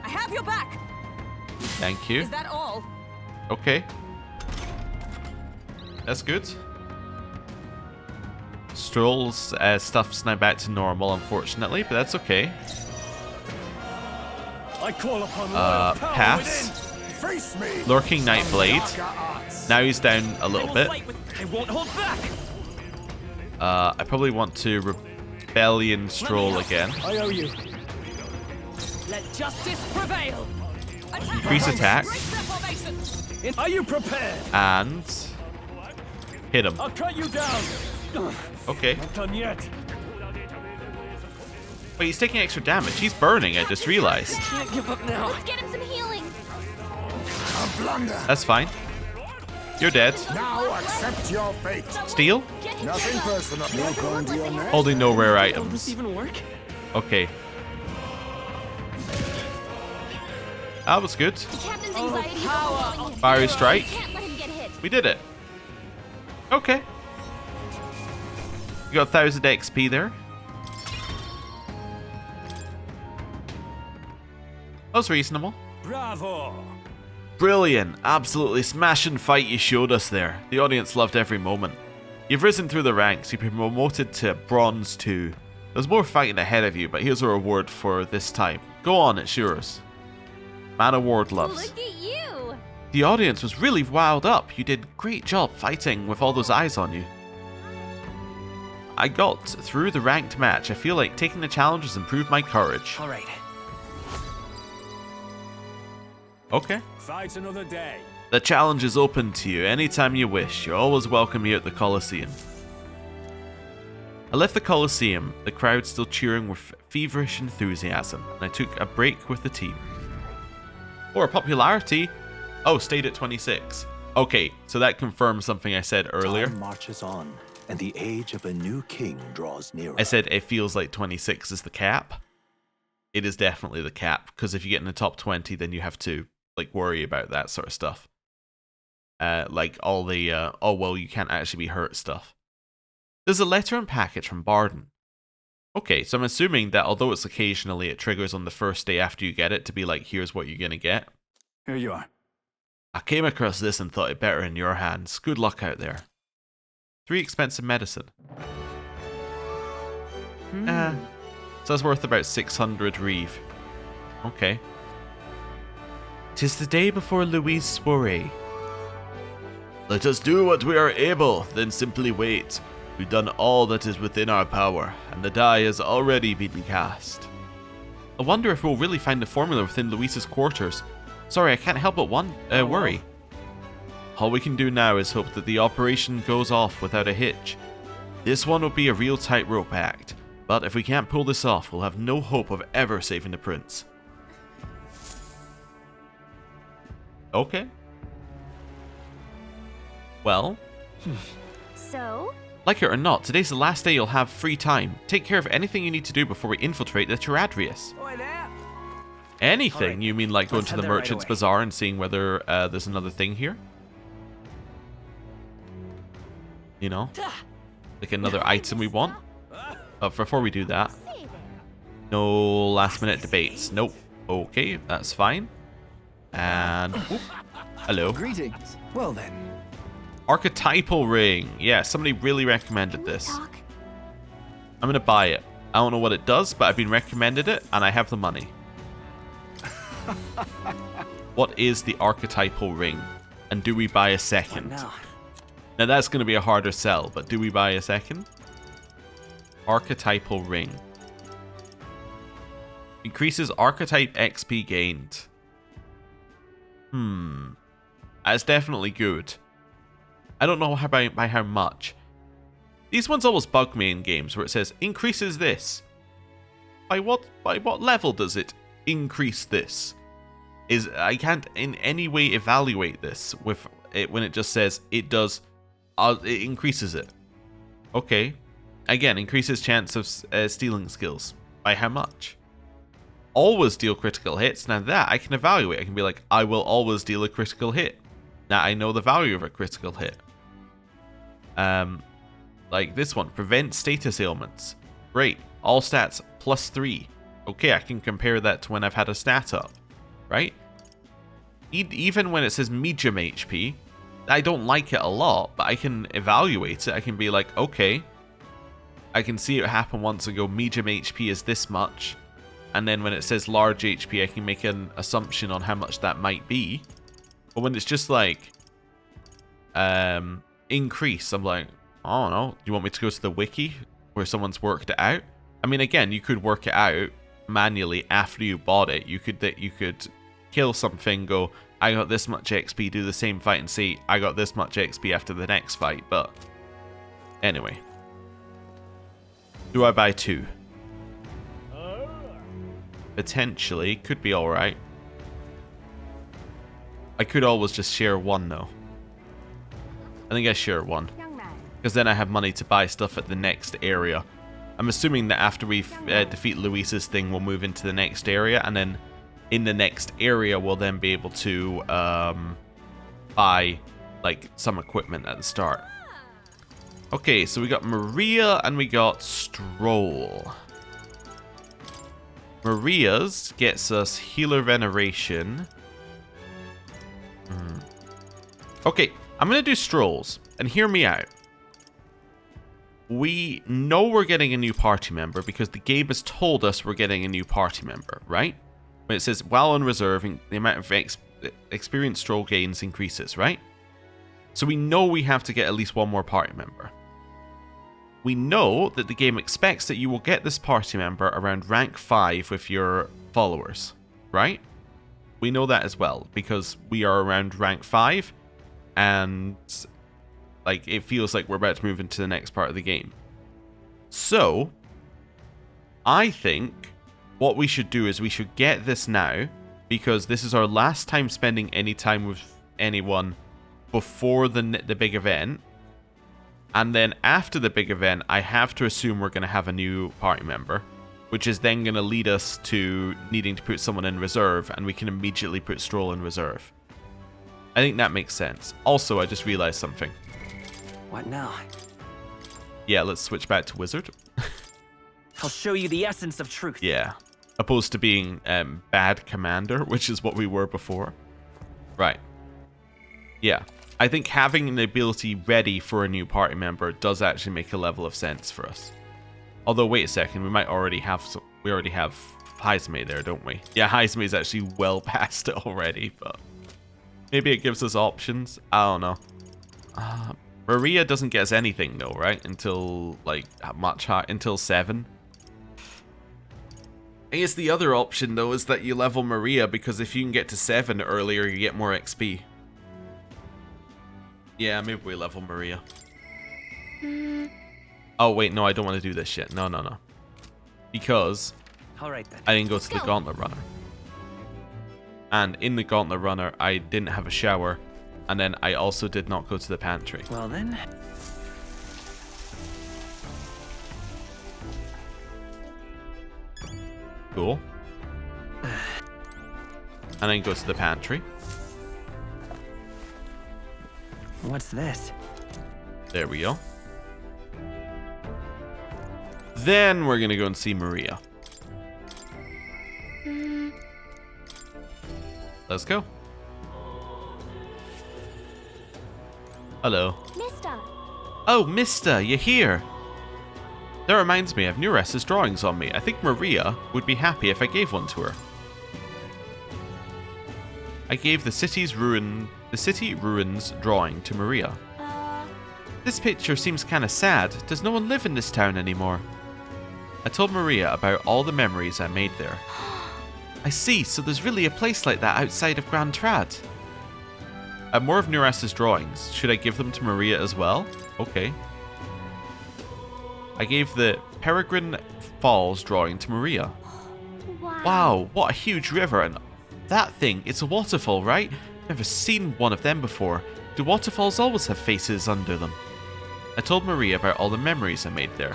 I have your back. Thank you. Is that all? Okay. That's good. Stroll's stuff's now back to normal, unfortunately, but that's okay. I call upon royal power Pass. Face me. Lurking Nightblade. Darker arts. Now he's down a I little will bit. fight with. I won't hold back. I probably want to Rebellion Stroll again. I owe you. Let justice prevail. Attack. Increase attack. Break their formation. Are you prepared? And hit him. I'll cut you down. Okay. Not done yet. Wait, he's taking extra damage. He's burning, I just realized. Can't give up now. Let's get him some healing. A blunder. That's fine. You're dead. Now accept your fate. Steal? Get him Nothing down. personal. You're going to your neck. Holding no rare Will items. this even work? Okay. That was good. The captain's anxiety is power. overwhelming him. Fiery strike. We can't let him get hit. We did it. Okay. You got 1,000 XP there. That was reasonable. Bravo. Brilliant. Absolutely smashing fight you showed us there. The audience loved every moment. You've risen through the ranks. You've been promoted to Bronze 2. There's more fighting ahead of you, but here's a reward for this time. Go on, it's yours. Man Award loves. Look at you. The audience was really wowed up. You did a great job fighting with all those eyes on you. I got through the ranked match. I feel like taking the challenge has improved my courage. All right. Okay. Fight another day. The challenge is open to you anytime you wish. You're always welcome here at the Coliseum. I left the Coliseum, the crowd still cheering with feverish enthusiasm, and I took a break with the team. Or popularity. Oh, stayed at 26. Okay, so that confirms something I said earlier. Time marches on, and the age of a new king draws nearer. I said it feels like 26 is the cap. It is definitely the cap, because if you get in the top 20, then you have to like worry about that sort of stuff. Like all the oh well, you can't actually be hurt stuff. There's a letter and package from Bardon. Okay, so I'm assuming that although it's occasionally it triggers on the first day after you get it to be like, here's what you're gonna get. Here you are. I came across this and thought it better in your hands. Good luck out there. 3 expensive medicine. So that's worth about 600 reeve. Okay. 'Tis the day before Louis' soiree. Let us do what we are able, then simply wait. We've done all that is within our power, and the die has already been cast. I wonder if we'll really find the formula within Luis's quarters. Sorry, I can't help but worry. All we can do now is hope that the operation goes off without a hitch. This one will be a real tightrope act, but if we can't pull this off, we'll have no hope of ever saving the prince. Okay. Well. So? Like it or not, today's the last day you'll have free time. Take care of anything you need to do before we infiltrate the Tiradrius. Anything? Right. You mean like going to the Merchant's Bazaar and seeing whether there's another thing here? You know? Like another item we want? But before we do that, no last minute debates. Nope. Okay, that's fine. And whoop, hello. Greetings. Well then. Archetypal ring. Yeah, somebody really recommended this. I'm gonna buy it. I don't know what it does, but I've been recommended it, and I have the money. What is the archetypal ring? And do we buy a second? Now that's going to be a harder sell, but do we buy a second? Archetypal ring. Increases archetype XP gained. That's definitely good. I don't know by how much. These ones always bug me in games where it says increases this. By what level does it increase this? I can't in any way evaluate this with it when it just says it does. It increases it. Okay. Again, increases chance of stealing skills. By how much? Always deal critical hits. Now that I can evaluate. I can be like, I will always deal a critical hit. Now I know the value of a critical hit. Like this one. Prevent status ailments. Great. All stats +3. Okay, I can compare that to when I've had a stat up. Right? Even when it says medium HP, I don't like it a lot, but I can evaluate it. I can be like, okay, I can see it happen once and go, medium HP is this much. And then when it says large HP, I can make an assumption on how much that might be. But when it's just like, increase, I'm like, I don't know. Do you want me to go to the wiki where someone's worked it out? I mean, again, you could work it out manually after you bought it. You could kill something, go, I got this much XP, do the same fight and say, I got this much XP after the next fight, but anyway. Do I buy 2? Potentially, could be alright. I could always just share 1 though. I think I share 1. Because then I have money to buy stuff at the next area. I'm assuming that after we defeat Luis's thing, we'll move into the next area, and then in the next area, we'll then be able to buy like some equipment at the start. Okay, so we got Maria and we got Stroll. Maria's gets us Healer Veneration. Okay, I'm going to do Stroll's, and hear me out. We know we're getting a new party member because the game has told us we're getting a new party member, right? When it says, while on reserve, the amount of experience Stroll gains increases, right? So we know we have to get at least 1 more party member. We know that the game expects that you will get this party member around rank 5 with your followers, right? We know that as well, because we are around rank 5, and like it feels like we're about to move into the next part of the game. So, I think what we should do is we should get this now, because this is our last time spending any time with anyone before the big event. And then after the big event, I have to assume we're going to have a new party member, which is then going to lead us to needing to put someone in reserve, and we can immediately put Stroll in reserve. I think that makes sense. Also, I just realized something. What now? Yeah, let's switch back to Wizard. I'll show you the essence of truth. Yeah. Opposed to being bad commander, which is what we were before. Right. Yeah. I think having the ability ready for a new party member does actually make a level of sense for us. Although, wait a second, we might already have we already have Heismay there, don't we? Yeah, Heismay is actually well past it already, but maybe it gives us options. I don't know. Maria doesn't get us anything though, right? Until like much higher, until 7. I guess the other option though is that you level Maria, because if you can get to 7 earlier, you get more XP. Yeah, maybe we level Maria. Oh wait, no, I don't want to do this shit. No. Because All right then. I didn't go to the Gauntlet Runner. And in the Gauntlet Runner, I didn't have a shower. And then I also did not go to the pantry. Well then. Cool. And then go to the pantry. What's this? There we go. Then we're gonna go and see Maria. Let's go. Hello. Mister. Oh, Mister, you're here. That reminds me, I have Nures's drawings on me. I think Maria would be happy if I gave one to her. I gave the city ruins drawing to Maria. This picture seems kinda sad. Does no one live in this town anymore? I told Maria about all the memories I made there. I see, so there's really a place like that outside of Grand Trad. I have more of Nures's drawings. Should I give them to Maria as well? Okay. I gave the Peregrine Falls drawing to Maria. Wow, what a huge river, and that thing, it's a waterfall, right? Never seen one of them before. Do waterfalls always have faces under them? I told Maria about all the memories I made there.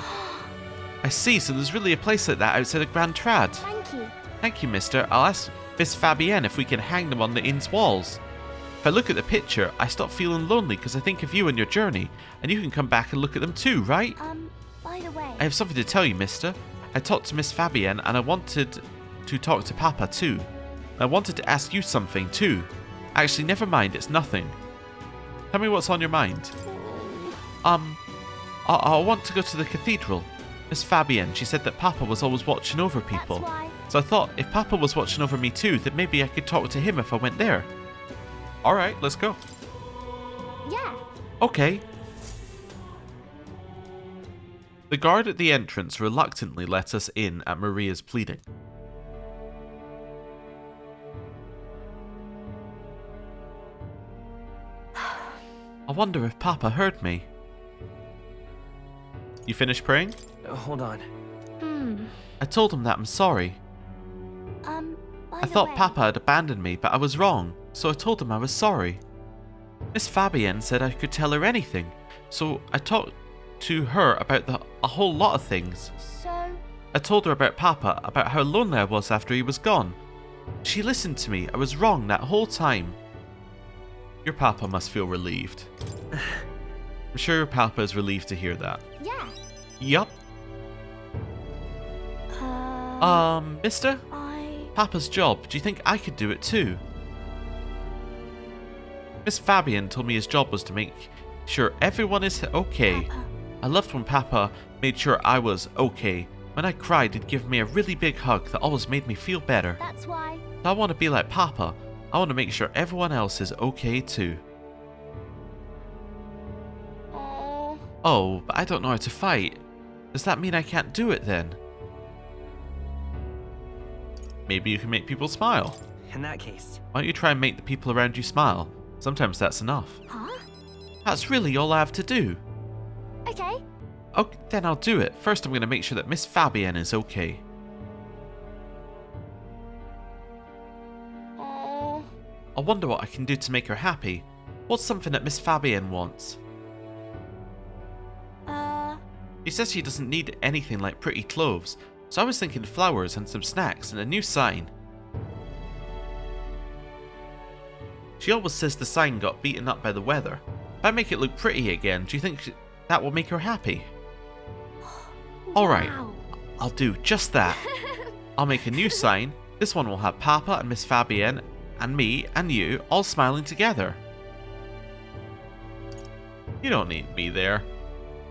I see, so there's really a place like that outside of Grand Trad. Thank you. Thank you, mister. I'll ask Miss Fabienne if we can hang them on the inn's walls. If I look at the picture, I stop feeling lonely because I think of you and your journey, and you can come back and look at them too, right? By the way... I have something to tell you, mister. I talked to Miss Fabienne and I wanted to talk to Papa too. I wanted to ask you something too. Actually, never mind, it's nothing. Tell me what's on your mind. I want to go to the cathedral. Miss Fabienne, she said that Papa was always watching over people. That's why. So I thought, if Papa was watching over me too, then maybe I could talk to him if I went there. Alright, let's go. Yeah. Okay. The guard at the entrance reluctantly let us in at Maria's pleading. I wonder if Papa heard me. You finished praying? Hold on. I told him that I'm sorry. I thought Papa had abandoned me, but I was wrong, so I told him I was sorry. Miss Fabienne said I could tell her anything, so I talked to her about a whole lot of things. So... I told her about Papa, about how lonely I was after he was gone. She listened to me. I was wrong that whole time. Your Papa must feel relieved. I'm sure your Papa is relieved to hear that. Yeah. Yup. Mister? Papa's job. Do you think I could do it too? Miss Fabienne told me his job was to make sure everyone is okay. Papa. I loved when Papa made sure I was okay. When I cried, he'd give me a really big hug that always made me feel better. That's why. I want to be like Papa. I want to make sure everyone else is okay too. Oh, but I don't know how to fight. Does that mean I can't do it then? Maybe you can make people smile. In that case. Why don't you try and make the people around you smile? Sometimes that's enough. Huh? That's really all I have to do. Okay. Okay, then I'll do it. First, I'm going to make sure that Miss Fabienne is okay. I wonder what I can do to make her happy. What's something that Miss Fabienne wants? She says she doesn't need anything like pretty clothes, so I was thinking flowers and some snacks and a new sign. She always says the sign got beaten up by the weather. If I make it look pretty again, do you think that will make her happy? Alright, Wow. I'll do just that. I'll make a new sign. This one will have Papa and Miss Fabienne and me and you all smiling together. You don't need me there.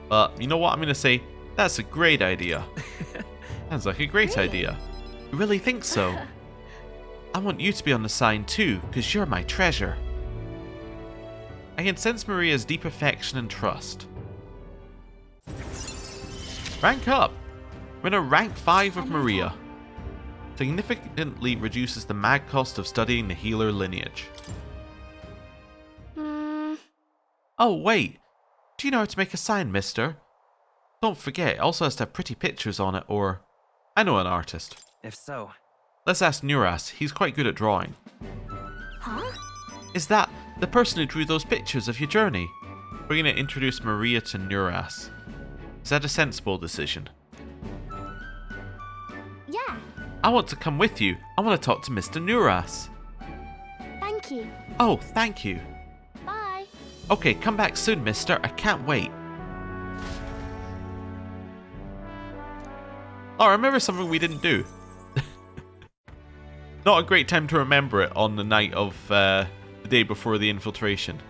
But you know what I'm going to say? That's a great idea. Sounds like a great idea. You really think so? I want you to be on the sign too, because you're my treasure. I can sense Maria's deep affection and trust. Rank up! We're in a rank 5 of Maria. Significantly reduces the mag cost of studying the healer lineage. Oh wait, do you know how to make a sign, mister? Don't forget, it also has to have pretty pictures on it, or... I know an artist. If so, Let's ask Nuras, he's quite good at drawing. Huh? Is that the person who drew those pictures of your journey? We're going to introduce Maria to Nuras. Is that a sensible decision? Yeah. I want to come with you. I want to talk to Mr. Nuras. Thank you. Oh, thank you. Bye. Okay, come back soon, mister. I can't wait. Oh, I remember something we didn't do. Not a great time to remember it on the night of the day before the infiltration.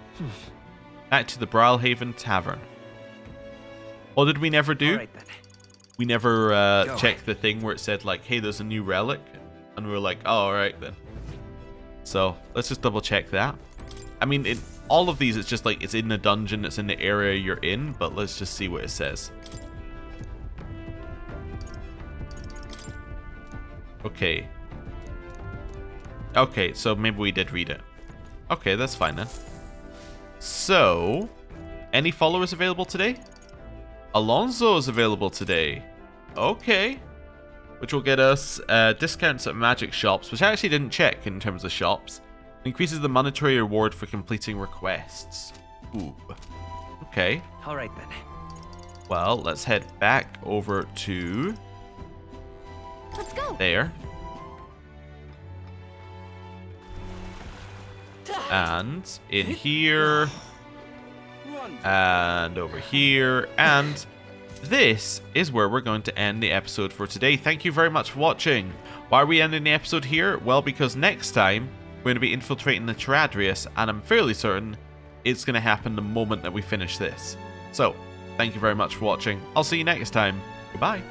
Back to the Brawlhaven Tavern. What did we never do? all right then. We never checked the thing where it said like, hey, there's a new relic. And we were like, oh, alright then. So, let's just double check that. I mean, in all of these, it's just like, it's in the dungeon, it's in the area you're in, but let's just see what it says. Okay. Okay, so maybe we did read it. Okay, that's fine then. So, any followers available today? Alonzo is available today. Okay. Which will get us discounts at magic shops, which I actually didn't check in terms of shops. Increases the monetary reward for completing requests. Ooh. Okay. All right then. Well, let's head back over to... Let's go. there. And in here. And over here. And this is where we're going to end the episode for today. Thank you very much for watching. Why are we ending the episode here? Well, because next time we're going to be infiltrating the Charadrius, and I'm fairly certain it's going to happen the moment that we finish this. So, thank you very much for watching. I'll see you next time. Goodbye.